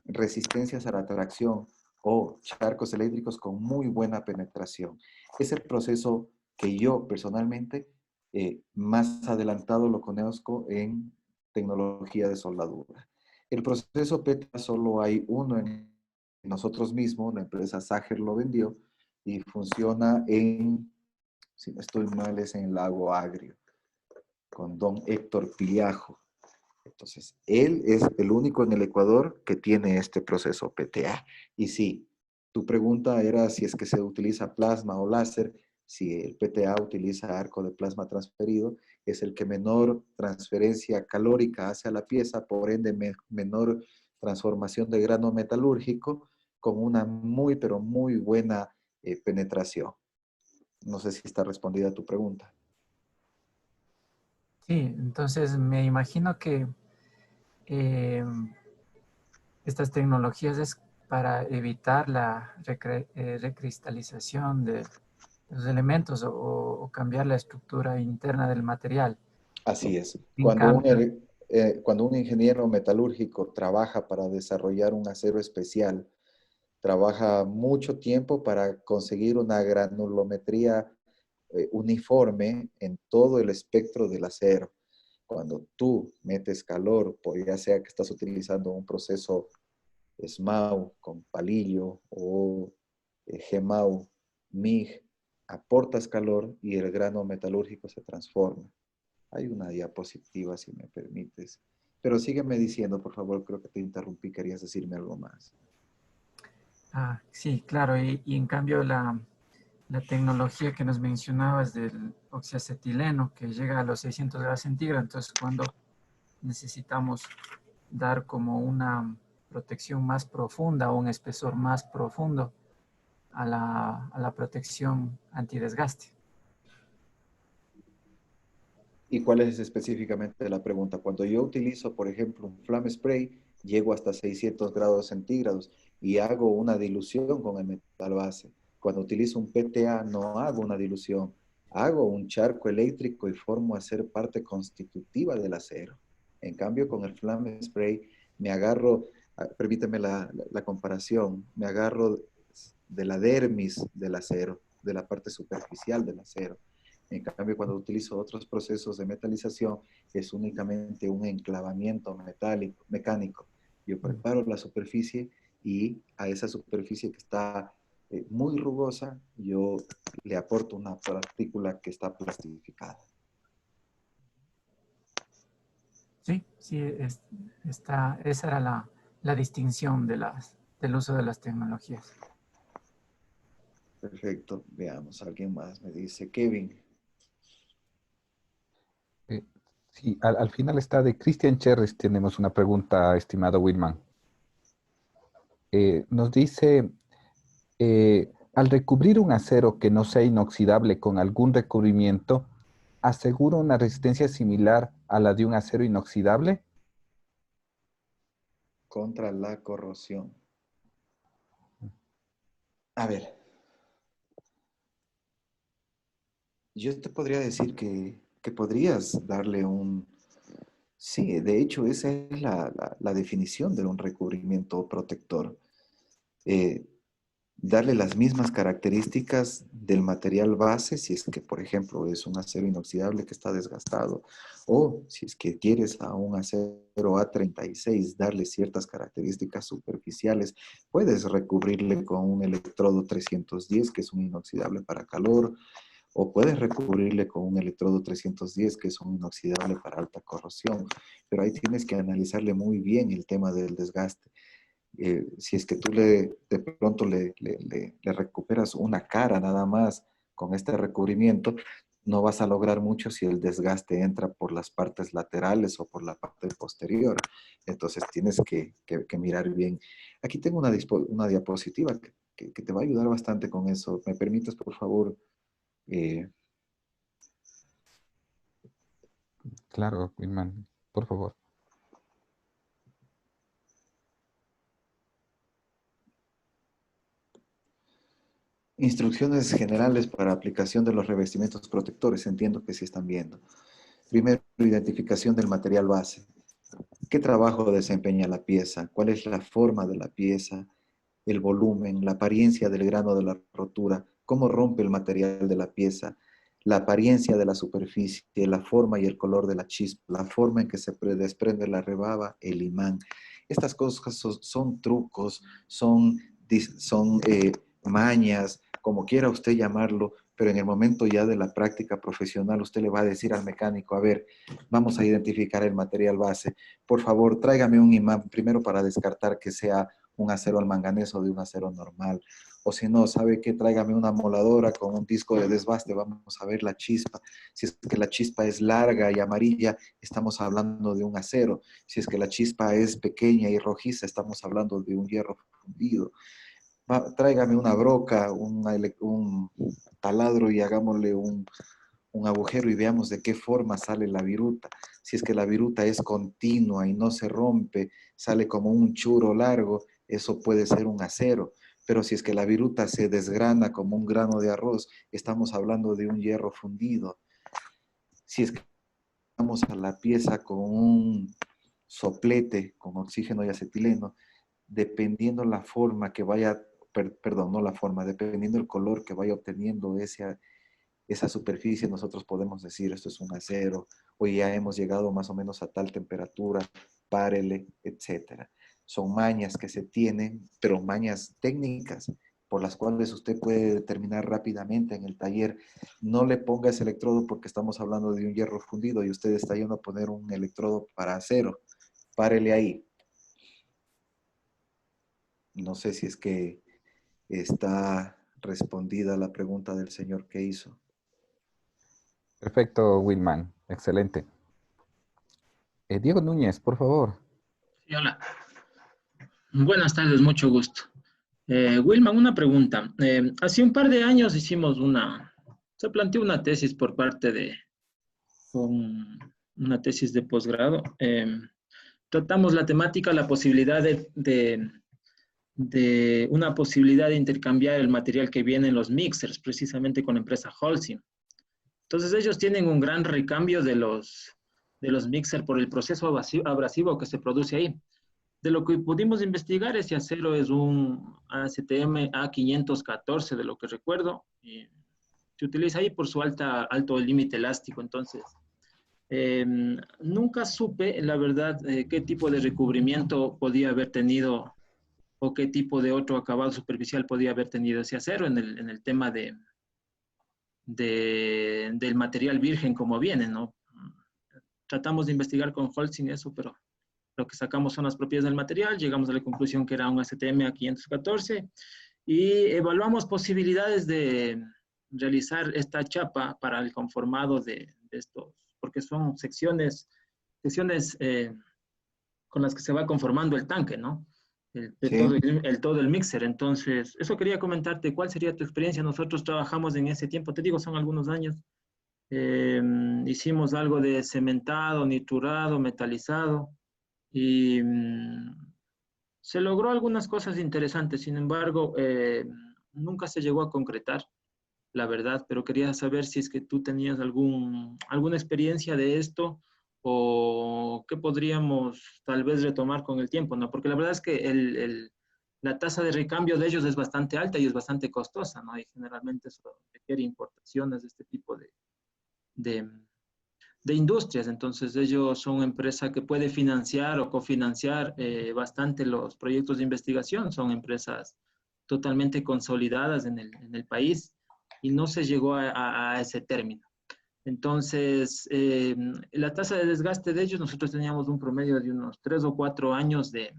resistencias a la tracción o charcos eléctricos con muy buena penetración. Es el proceso que yo personalmente más adelantado lo conozco en tecnología de soldadura. El proceso PETA solo hay uno en nosotros mismos, la empresa Sager lo vendió y funciona en, si no estoy mal, es en Lago Agrio, con don Héctor Pillajo. Entonces, él es el único en el Ecuador que tiene este proceso PTA. Y sí, tu pregunta era si es que se utiliza plasma o láser. Si el PTA utiliza arco de plasma transferido, es el que menor transferencia calórica hace a la pieza, por ende menor transformación de grano metalúrgico con una muy, pero muy buena penetración. No sé si está respondida tu pregunta. Sí, entonces me imagino que eh, estas tecnologías es para evitar la recristalización de los elementos o cambiar la estructura interna del material. Así es. En cambio, Cuando un ingeniero metalúrgico trabaja para desarrollar un acero especial, trabaja mucho tiempo para conseguir una granulometría uniforme en todo el espectro del acero. Cuando tú metes calor, ya sea que estás utilizando un proceso SMAU con palillo o GMAU, MIG, aportas calor y el grano metalúrgico se transforma. Hay una diapositiva, si me permites. Pero sígueme diciendo, por favor, creo que te interrumpí, querías decirme algo más. sí, claro, y en cambio la tecnología que nos mencionabas del oxiacetileno que llega a los 600 grados centígrados, entonces cuando necesitamos dar como una protección más profunda o un espesor más profundo a la protección antidesgaste. ¿Y cuál es específicamente la pregunta? Cuando yo utilizo, por ejemplo, un flame spray, llego hasta 600 grados centígrados y hago una dilución con el metal base. Cuando utilizo un PTA no hago una dilución, hago un charco eléctrico y formo a ser parte constitutiva del acero. En cambio, con el flame spray me agarro, permíteme la comparación, me agarro de la dermis del acero, de la parte superficial del acero. En cambio, cuando utilizo otros procesos de metalización, es únicamente un enclavamiento metálico, mecánico. Yo preparo la superficie y a esa superficie que está muy rugosa, yo le aporto una partícula que está plastificada. Sí, sí, esa era la distinción del uso de las tecnologías. Perfecto, veamos, alguien más me dice, Kevin. Eh, sí, al final está de Christian Cherres. Tenemos una pregunta, estimado Wilman. Nos dice, al recubrir un acero que no sea inoxidable con algún recubrimiento, ¿asegura una resistencia similar a la de un acero inoxidable? Contra la corrosión. A ver, yo te podría decir que podrías darle un... Sí, de hecho, esa es la definición de un recubrimiento protector. Eh, darle las mismas características del material base, si es que, por ejemplo, es un acero inoxidable que está desgastado, o si es que quieres a un acero A36 darle ciertas características superficiales, puedes recubrirle con un electrodo 310, que es un inoxidable para calor, o puedes recubrirle con un electrodo 310, que es un inoxidable para alta corrosión, pero ahí tienes que analizarle muy bien el tema del desgaste. Si es que tú de pronto le recuperas una cara nada más con este recubrimiento, no vas a lograr mucho si el desgaste entra por las partes laterales o por la parte posterior. Entonces tienes que mirar bien. Aquí tengo una diapositiva que te va a ayudar bastante con eso. ¿Me permites, por favor? Eh, Claro, Wilman, por favor. Instrucciones generales para aplicación de los revestimientos protectores. Entiendo que sí están viendo. Primero, identificación del material base. ¿Qué trabajo desempeña la pieza? ¿Cuál es la forma de la pieza? El volumen, la apariencia del grano de la rotura, cómo rompe el material de la pieza, la apariencia de la superficie, la forma y el color de la chispa, la forma en que se desprende la rebaba, el imán. Estas cosas son trucos, son mañas, como quiera usted llamarlo, pero en el momento ya de la práctica profesional usted le va a decir al mecánico, a ver, vamos a identificar el material base. Por favor, tráigame un imán primero para descartar que sea un acero al manganeso de un acero normal. O si no, sabe que tráigame una moladora con un disco de desbaste, vamos a ver la chispa. Si es que la chispa es larga y amarilla, estamos hablando de un acero. Si es que la chispa es pequeña y rojiza, estamos hablando de un hierro fundido. Tráigame una broca, un taladro y hagámosle un agujero y veamos de qué forma sale la viruta. Si es que la viruta es continua y no se rompe, sale como un churo largo, eso puede ser un acero. Pero si es que la viruta se desgrana como un grano de arroz, estamos hablando de un hierro fundido. Si es que vamos a la pieza con un soplete, con oxígeno y acetileno, dependiendo la forma que vaya, perdón, no la forma, dependiendo el color que vaya obteniendo esa superficie, nosotros podemos decir esto es un acero, o ya hemos llegado más o menos a tal temperatura, párele, etcétera. Son mañas que se tienen, pero mañas técnicas por las cuales usted puede determinar rápidamente en el taller. No le ponga ese electrodo porque estamos hablando de un hierro fundido y usted está yendo a poner un electrodo para acero. Párele ahí. No sé si es que está respondida la pregunta del señor que hizo. Perfecto, Wilman. Excelente. Diego Núñez, por favor. Sí, hola. Buenas tardes, mucho gusto. Wilman, una pregunta. Hace un par de años se planteó una tesis por parte de una tesis de posgrado. Tratamos la temática, la posibilidad de una posibilidad de intercambiar el material que viene en los mixers, precisamente con la empresa Holcim. Entonces ellos tienen un gran recambio de los mixers por el proceso abrasivo que se produce ahí. De lo que pudimos investigar, ese acero es un ASTM A514, de lo que recuerdo. Y se utiliza ahí por su alto límite elástico. Entonces, nunca supe, la verdad, qué tipo de recubrimiento podía haber tenido o qué tipo de otro acabado superficial podía haber tenido ese acero en el tema del material virgen como viene, ¿no? Tratamos de investigar con Holcim eso, pero lo que sacamos son las propiedades del material, llegamos a la conclusión que era un STM A514 y evaluamos posibilidades de realizar esta chapa para el conformado de estos, porque son secciones con las que se va conformando el tanque, ¿no? Sí. Todo el mixer. Entonces, eso quería comentarte, ¿cuál sería tu experiencia? Nosotros trabajamos en ese tiempo, te digo, son algunos años. Hicimos algo de cementado, niturado, metalizado y se logró algunas cosas interesantes. Sin embargo, nunca se llegó a concretar, la verdad, pero quería saber si es que tú tenías alguna experiencia de esto o qué podríamos tal vez retomar con el tiempo, ¿no? Porque la verdad es que la tasa de recambio de ellos es bastante alta y es bastante costosa, ¿no? Y generalmente eso requiere importaciones de este tipo de, de industrias. Entonces ellos son una empresa que puede financiar o cofinanciar bastante los proyectos de investigación. Son empresas totalmente consolidadas en el país y no se llegó a ese término. Entonces, la tasa de desgaste de ellos, nosotros teníamos un promedio de unos 3 o 4 años de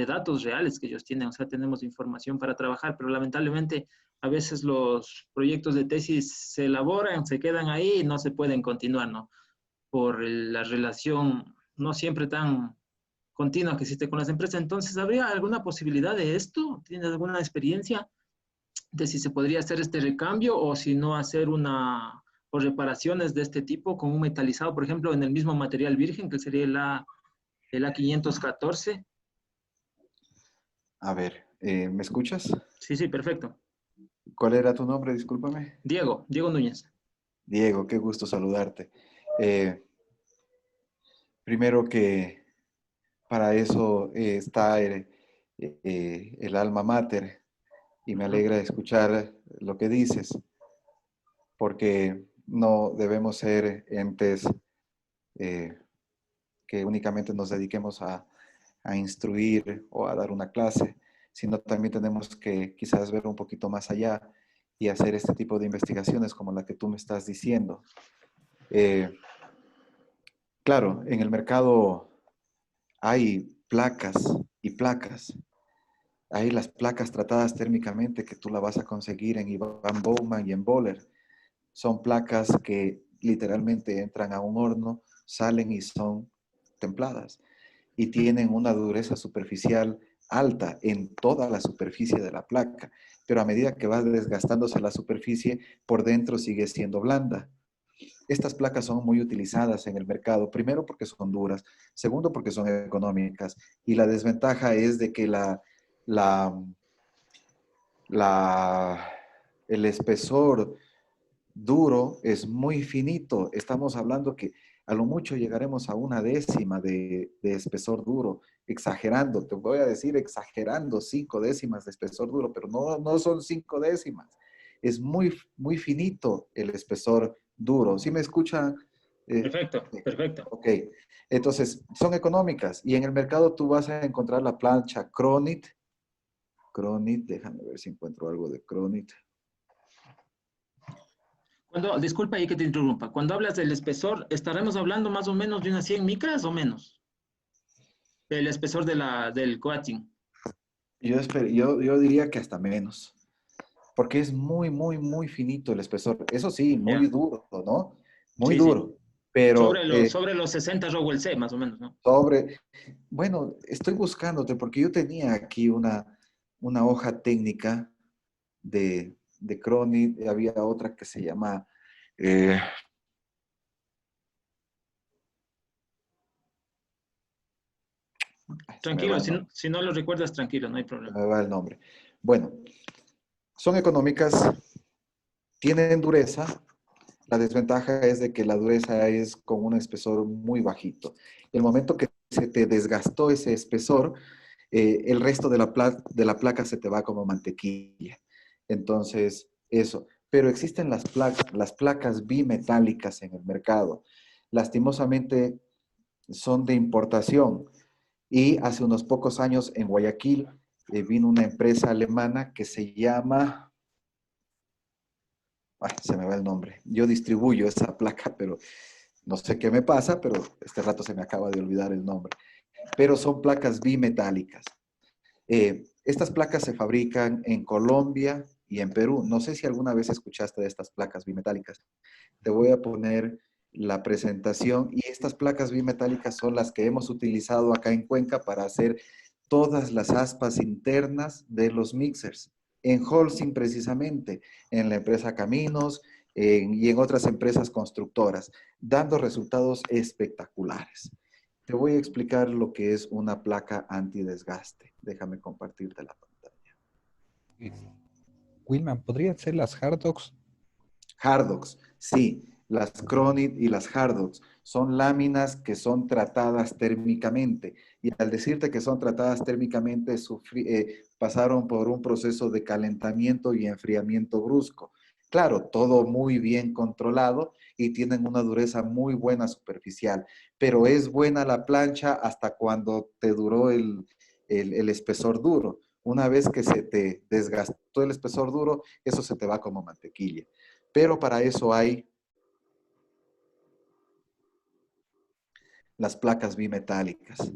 datos reales que ellos tienen, o sea, tenemos información para trabajar, pero lamentablemente a veces los proyectos de tesis se elaboran, se quedan ahí y no se pueden continuar, ¿no? Por la relación no siempre tan continua que existe con las empresas. Entonces, ¿habría alguna posibilidad de esto? ¿Tienes alguna experiencia de si se podría hacer este recambio o si no hacer o reparaciones de este tipo con un metalizado, por ejemplo, en el mismo material virgen que sería el A514? A ver, ¿me escuchas? Sí, sí, perfecto. ¿Cuál era tu nombre? Discúlpame. Diego Núñez. Diego, qué gusto saludarte. Eh, Primero que para eso está el alma mater y me Ajá. alegra escuchar lo que dices, porque no debemos ser entes eh, que únicamente nos dediquemos a instruir o a dar una clase, sino también tenemos que quizás ver un poquito más allá y hacer este tipo de investigaciones como la que tú me estás diciendo. Eh, claro, en el mercado hay placas y placas. Hay las placas tratadas térmicamente que tú la vas a conseguir en Ivan Bowman y en Boller. Son placas que literalmente entran a un horno, salen y son templadas y tienen una dureza superficial alta en toda la superficie de la placa, pero a medida que va desgastándose la superficie, por dentro sigue siendo blanda. Estas placas son muy utilizadas en el mercado, primero porque son duras, segundo porque son económicas, y la desventaja es de que la, la, el espesor duro es muy finito. Estamos hablando que a lo mucho llegaremos a una décima de espesor duro, exagerando, te voy a decir exagerando 5 décimas de espesor duro, pero no son 5 décimas. Es muy, muy finito el espesor duro. ¿Sí me escuchan? Perfecto, perfecto. Ok, entonces son económicas y en el mercado tú vas a encontrar la plancha Cronit. Cronit, déjame ver si encuentro algo de Cronit. Disculpa ahí que te interrumpa. Cuando hablas del espesor, ¿estaremos hablando más o menos de unas 100 micras o menos? El espesor del coating. Yo diría que hasta menos, porque es muy, muy, muy finito el espesor. Eso sí, muy Ya. duro, ¿no? Muy Sí, sí. duro, pero Sobre los 60 Rowell C, más o menos, ¿no? sobre, bueno, estoy buscándote porque yo tenía aquí una hoja técnica de Cronit, había otra que se llama, eh, se me va Tranquilo, el nombre, si no lo recuerdas, tranquilo, no hay se problema. me va el nombre. Bueno, son económicas, tienen dureza. La desventaja es de que la dureza es con un espesor muy bajito. El momento que se te desgastó ese espesor, el resto de la placa se te va como mantequilla. Entonces, eso. Pero existen las placas bimetálicas en el mercado. Lastimosamente, son de importación. Y hace unos pocos años en Guayaquil vino una empresa alemana que se llama, se me va el nombre. Yo distribuyo esa placa, pero no sé qué me pasa, pero este rato se me acaba de olvidar el nombre. Pero son placas bimetálicas. Estas placas se fabrican en Colombia y en Perú. No sé si alguna vez escuchaste de estas placas bimetálicas. Te voy a poner la presentación y estas placas bimetálicas son las que hemos utilizado acá en Cuenca para hacer todas las aspas internas de los mixers. En Holcim precisamente, en la empresa Caminos y en otras empresas constructoras, dando resultados espectaculares. Te voy a explicar lo que es una placa antidesgaste. Déjame compartirte la pantalla. Wilman, ¿podrían ser las Hardox? Hardox, sí, las Cronit y las Hardox son láminas que son tratadas térmicamente. Y al decirte que son tratadas térmicamente, pasaron por un proceso de calentamiento y enfriamiento brusco. Claro, todo muy bien controlado y tienen una dureza muy buena superficial, pero es buena la plancha hasta cuando te duró el espesor duro. Una vez que se te desgastó el espesor duro, eso se te va como mantequilla. Pero para eso hay las placas bimetálicas.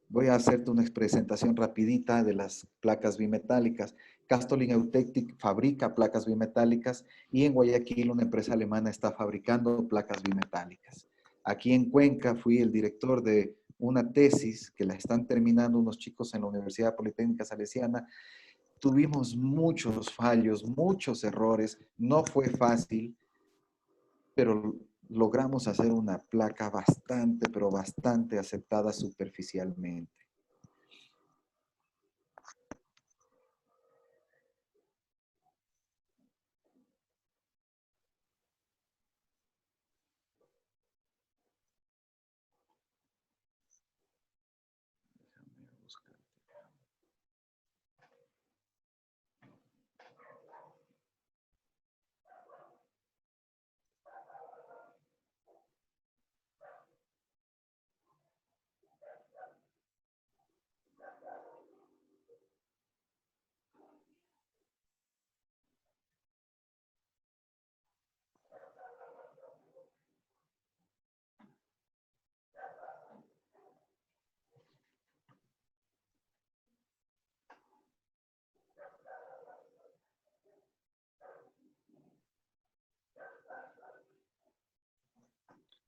Voy a hacerte una presentación rapidita de las placas bimetálicas. Castoling Eutectic fabrica placas bimetálicas y en Guayaquil una empresa alemana está fabricando placas bimetálicas. Aquí en Cuenca fui el director de una tesis que la están terminando unos chicos en la Universidad Politécnica Salesiana. Tuvimos muchos fallos, muchos errores, no fue fácil, pero logramos hacer una placa bastante, pero bastante aceptada superficialmente.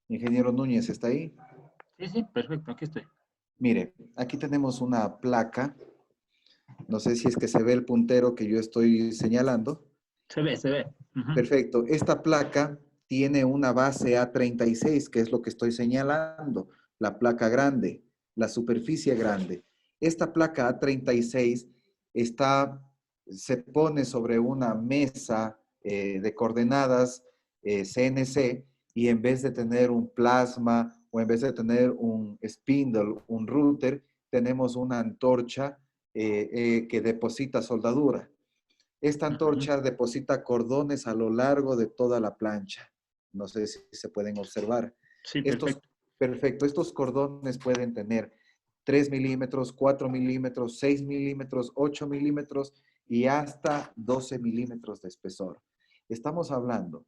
Ingeniero Núñez, ¿está ahí? Sí, sí, perfecto, aquí estoy. Mire, aquí tenemos una placa. No sé si es que se ve el puntero que yo estoy señalando. Se ve, se ve. Ujú. Perfecto. Esta placa tiene una base A36, que es lo que estoy señalando, la placa grande, la superficie grande. Esta placa A36 está, se pone sobre una mesa de coordenadas CNC y en vez de tener un plasma o en vez de tener un spindle, un router, tenemos una antorcha que deposita soldadura. Esta Ujú. antorcha deposita cordones a lo largo de toda la plancha. No sé si se pueden observar. Sí, Estos, perfecto. perfecto, estos cordones pueden tener 3 milímetros, 4 milímetros, 6 milímetros, 8 milímetros y hasta 12 milímetros de espesor. Estamos hablando,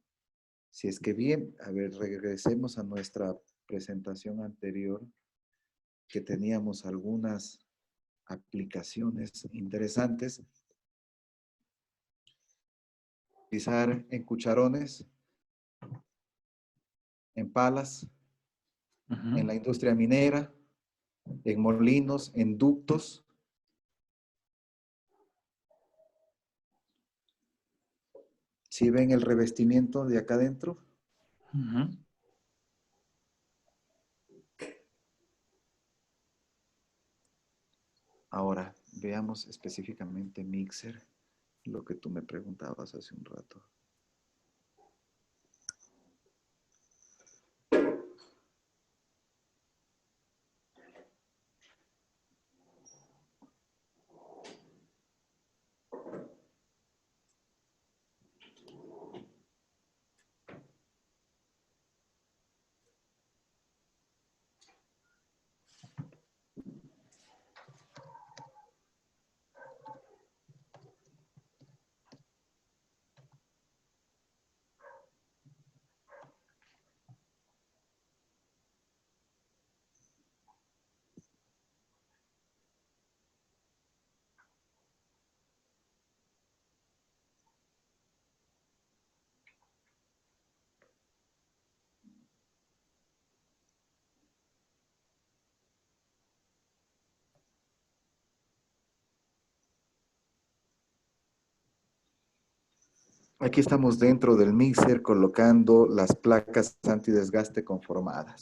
si es que bien, a ver, regresemos a nuestra presentación anterior, que teníamos algunas aplicaciones interesantes. Utilizar en cucharones, en palas, Ujú. en la industria minera, en molinos, en ductos. ¿Sí ven el revestimiento de acá adentro? Ujú. Ahora, veamos específicamente mixer, lo que tú me preguntabas hace un rato. Aquí estamos dentro del mixer colocando las placas antidesgaste conformadas.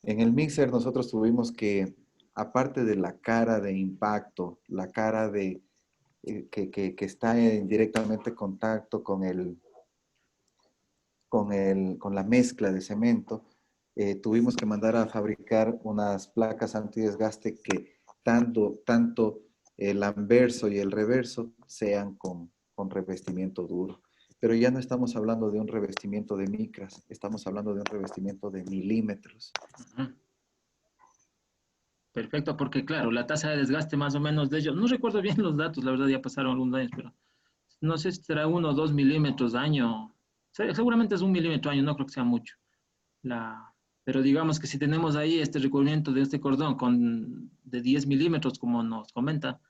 En el mixer nosotros tuvimos que, aparte de la cara de impacto, la cara de, que está en directamente contacto con la mezcla de cemento, tuvimos que mandar a fabricar unas placas antidesgaste que tanto el anverso y el reverso sean con revestimiento duro. Pero ya no estamos hablando de un revestimiento de micras, estamos hablando de un revestimiento de milímetros. Ujú. Perfecto, porque claro, la tasa de desgaste más o menos de ellos, no recuerdo bien los datos, la verdad ya pasaron algunos años, pero no sé si será 1 o 2 milímetros año. Seguramente es 1 milímetro año, no creo que sea mucho. La, pero digamos que si tenemos ahí este recubrimiento de este cordón de 10 milímetros, como nos comenta,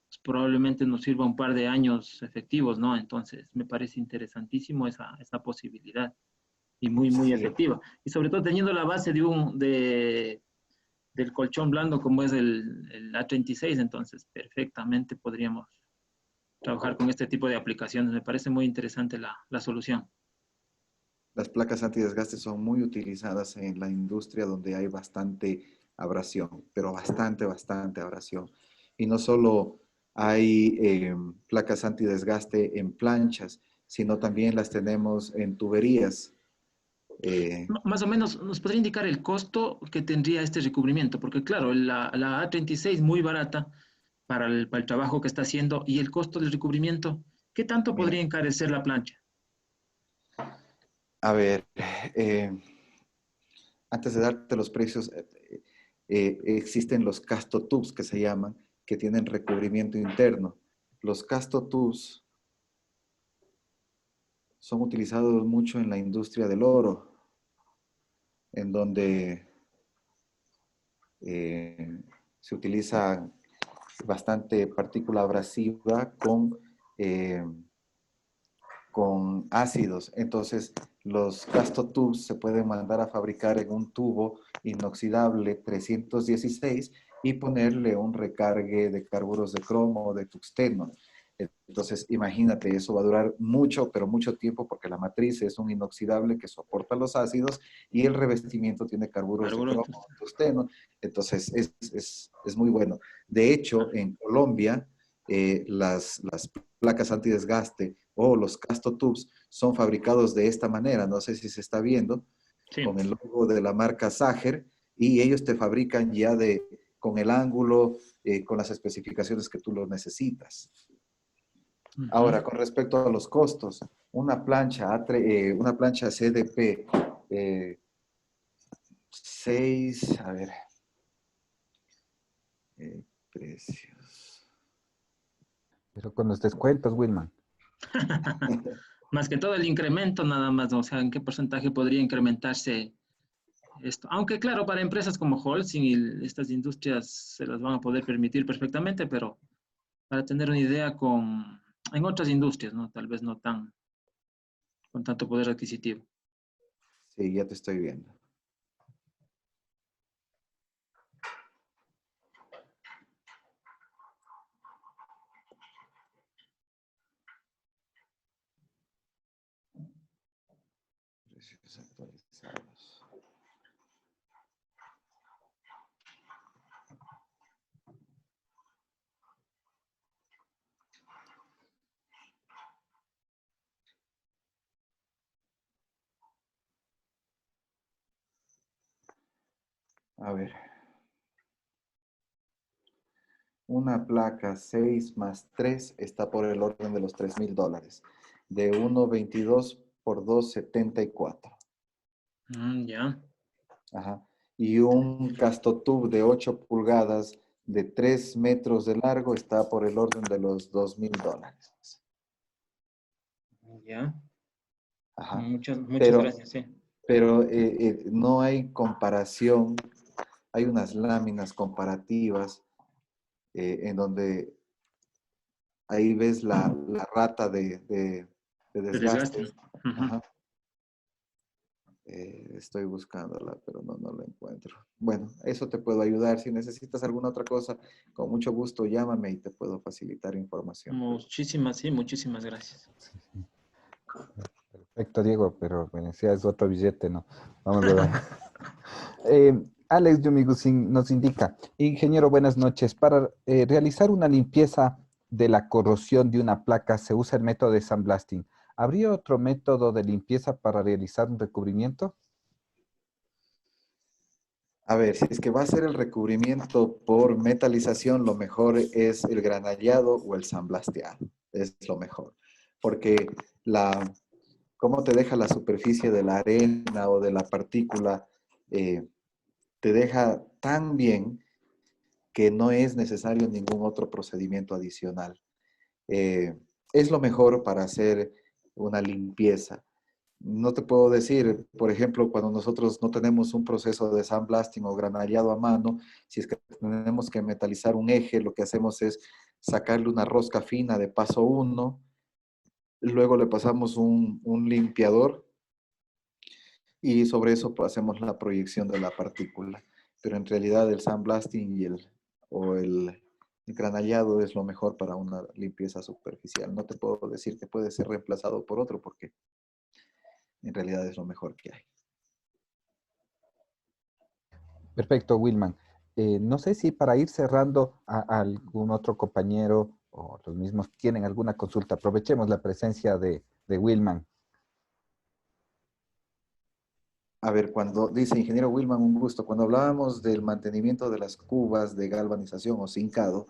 pues probablemente nos sirva un par de años efectivos, ¿no? Entonces, me parece interesantísimo esa posibilidad y muy, muy Sí, efectiva. Y sobre todo teniendo la base del colchón blando como es el A36, entonces perfectamente podríamos trabajar con este tipo de aplicaciones. Me parece muy interesante la solución. las placas antidesgaste son muy utilizadas en la industria donde hay bastante abrasión, pero bastante abrasión. Y no solo hay placas antidesgaste en planchas, sino también las tenemos en tuberías. Eh, Más o menos, ¿nos podría indicar el costo que tendría este recubrimiento? Porque claro, la A36 muy barata para el trabajo que está haciendo y el costo del recubrimiento, ¿qué tanto mira, podría encarecer la plancha? a ver, eh, antes de darte los precios, existen los castotubs que se llaman, que tienen recubrimiento interno. Los castotubs son utilizados mucho en la industria del oro, en donde eh, se utiliza bastante partícula abrasiva eh, con ácidos. Entonces, los Castotubs se pueden mandar a fabricar en un tubo inoxidable 316 y ponerle un recargue de carburos de cromo o de tuxteno. Entonces, imagínate, eso va a durar mucho, pero mucho tiempo, porque la matriz es un inoxidable que soporta los ácidos y el revestimiento tiene carburos de Carburos. cromo, tungsteno. Entonces, es muy bueno. De hecho, en Colombia, las placas antidesgaste o los Castotubs son fabricados de esta manera. No sé si se está viendo, Sí. con el logo de la marca Sager, y ellos te fabrican ya con el ángulo, con las especificaciones que tú lo necesitas. Ahora, con respecto a los costos, una plancha CDP 6, a ver, precios. Pero con los descuentos, Wilman. Más que todo el incremento nada más, o sea, ¿en qué porcentaje podría incrementarse esto? Aunque claro, para empresas como Holcim y estas industrias se las van a poder permitir perfectamente, pero para tener una idea en otras industrias, ¿no? Tal vez no con tanto poder adquisitivo. Sí, ya te estoy viendo. Precios actualizados. A ver. Una placa 6 más 3 está por el orden de los $3,000. De 1,22 por 2,74. Ya. Ajá. Y un Castotub de 8 pulgadas de 3 metros de largo está por el orden de los $2,000. Ya. Ajá. Muchas Pero, gracias, sí. pero no hay comparación. Hay unas láminas comparativas en donde ahí ves la rata de De desgaste. desgaste. Ujú. Ajá. Estoy buscándola, pero no la encuentro. Bueno, eso te puedo ayudar. Si necesitas alguna otra cosa, con mucho gusto llámame y te puedo facilitar información. Muchísimas gracias. Perfecto, Diego, pero bueno, si es otro billete, ¿no? Vamos a ver. Alex Yumigusin nos indica, ingeniero, buenas noches. Para realizar una limpieza de la corrosión de una placa se usa el método de sandblasting. ¿Habría otro método de limpieza para realizar un recubrimiento? A ver, si es que va a ser el recubrimiento por metalización, lo mejor es el granallado o el sandblasteado. Es lo mejor. Porque cómo te deja la superficie de la arena o de la partícula, te deja tan bien que no es necesario ningún otro procedimiento adicional. Es lo mejor para hacer una limpieza. No te puedo decir, por ejemplo, cuando nosotros no tenemos un proceso de sandblasting o granallado a mano, si es que tenemos que metalizar un eje, lo que hacemos es sacarle una rosca fina de paso 1, luego le pasamos un limpiador y sobre eso pues, hacemos la proyección de la partícula. Pero en realidad el sandblasting o el granallado es lo mejor para una limpieza superficial. No te puedo decir que puede ser reemplazado por otro porque en realidad es lo mejor que hay. Perfecto, Wilman. No sé si para ir cerrando a algún otro compañero o los mismos tienen alguna consulta. Aprovechemos la presencia de Wilman. A ver, cuando dice ingeniero Wilman, un gusto, cuando hablábamos del mantenimiento de las cubas de galvanización o zincado,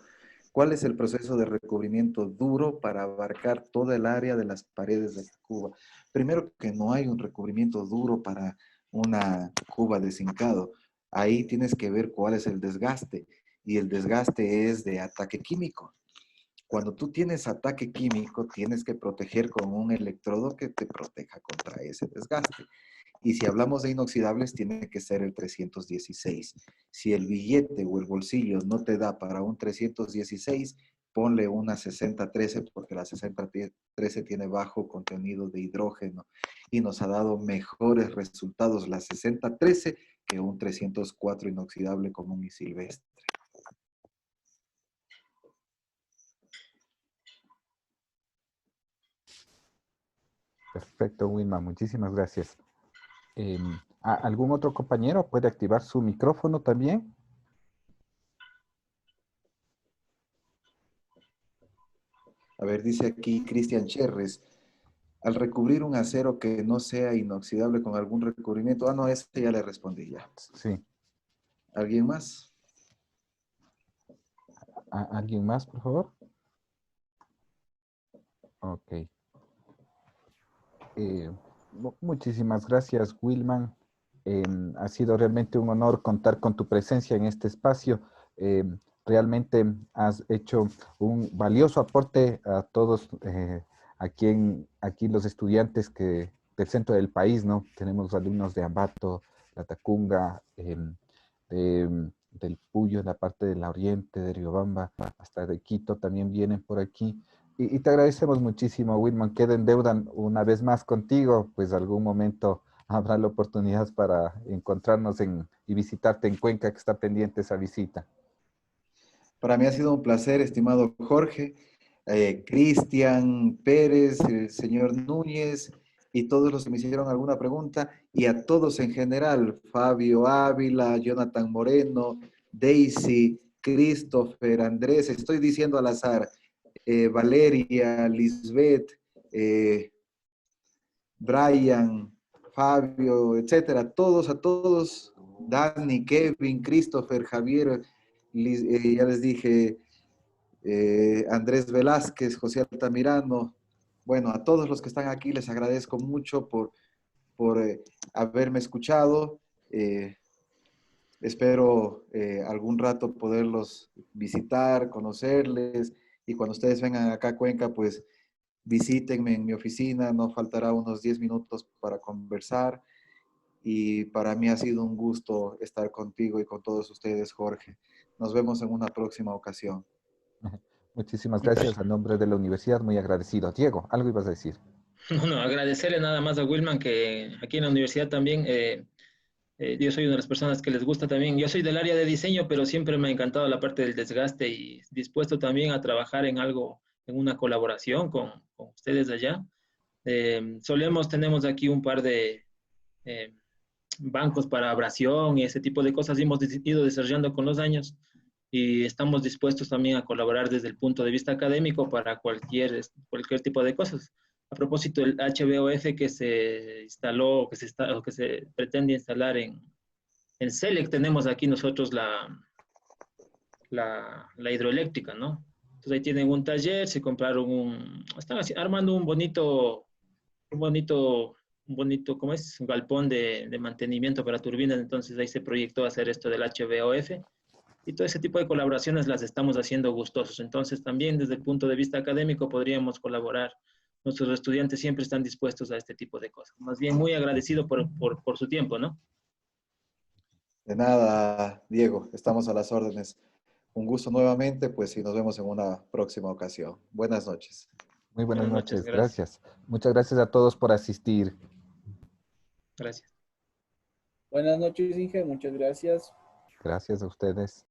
¿cuál es el proceso de recubrimiento duro para abarcar toda el área de las paredes de la cuba? Primero que no hay un recubrimiento duro para una cuba de zincado. Ahí tienes que ver cuál es el desgaste y el desgaste es de ataque químico. Cuando tú tienes ataque químico, tienes que proteger con un electrodo que te proteja contra ese desgaste. Y si hablamos de inoxidables, tiene que ser el 316. Si el billete o el bolsillo no te da para un 316, ponle una 6013 porque la 6013 tiene bajo contenido de hidrógeno y nos ha dado mejores resultados la 6013 que un 304 inoxidable común y silvestre. Perfecto, Wilma, muchísimas gracias. ¿Algún otro compañero puede activar su micrófono también? A ver, dice aquí Cristian Cherres, al recubrir un acero que no sea inoxidable con algún recubrimiento, no, ese ya le respondí ya. Sí. ¿Alguien más? ¿Alguien más, por favor? Ok. Muchísimas gracias, Wilman. Ha sido realmente un honor contar con tu presencia en este espacio. Realmente has hecho un valioso aporte a todos aquí los estudiantes del centro del país, ¿no? Tenemos alumnos de Ambato, La Tacunga, del Puyo, la parte del Oriente, de Riobamba, hasta de Quito también vienen por aquí. Y te agradecemos muchísimo, Wilman. Queda en deuda una vez más contigo, pues algún momento habrá la oportunidad para encontrarnos y visitarte en Cuenca, que está pendiente esa visita. Para mí ha sido un placer, estimado Jorge, Cristian Pérez, el señor Núñez y todos los que me hicieron alguna pregunta, y a todos en general, Fabio Ávila, Jonathan Moreno, Daisy, Christopher, Andrés, estoy diciendo al azar, Valeria, Lisbeth, Brian, Fabio, etcétera, a todos, Dani, Kevin, Christopher, Javier, ya les dije, Andrés Velázquez, José Altamirano, bueno, a todos los que están aquí les agradezco mucho por haberme escuchado. Espero algún rato poderlos visitar, conocerles, y cuando ustedes vengan acá a Cuenca, pues visítenme en mi oficina, no faltará unos 10 minutos para conversar, y para mí ha sido un gusto estar contigo y con todos ustedes, Jorge. Nos vemos en una próxima ocasión. Muchísimas gracias a nombre de la universidad, muy agradecido. Diego, algo ibas a decir. No, agradecerle nada más a Wilman que aquí en la universidad también, yo soy una de las personas que les gusta también, yo soy del área de diseño, pero siempre me ha encantado la parte del desgaste y dispuesto también a trabajar en algo, en una colaboración con ustedes allá. Tenemos aquí un par de eh, bancos para abrasión y ese tipo de cosas, y hemos ido desarrollando con los años y estamos dispuestos también a colaborar desde el punto de vista académico para cualquier tipo de cosas. A propósito del HBOF que se instaló, o que se pretende instalar en SELEC, tenemos aquí nosotros la hidroeléctrica, ¿no? Entonces ahí tienen un taller, se compraron están armando un bonito, ¿cómo es? Un galpón de mantenimiento para turbinas, entonces ahí se proyectó hacer esto del HBOF y todo ese tipo de colaboraciones las estamos haciendo gustosos. Entonces también desde el punto de vista académico podríamos colaborar. Nuestros estudiantes siempre están dispuestos a este tipo de cosas. Más bien muy agradecido por su tiempo, ¿no? De nada, Diego, estamos a las órdenes. Un gusto nuevamente, pues, y nos vemos en una próxima ocasión. Buenas noches. Muy buenas Buenas noches, noches, gracias. gracias. Muchas gracias a todos por asistir. Gracias. Buenas noches, Inge, muchas gracias. Gracias a ustedes.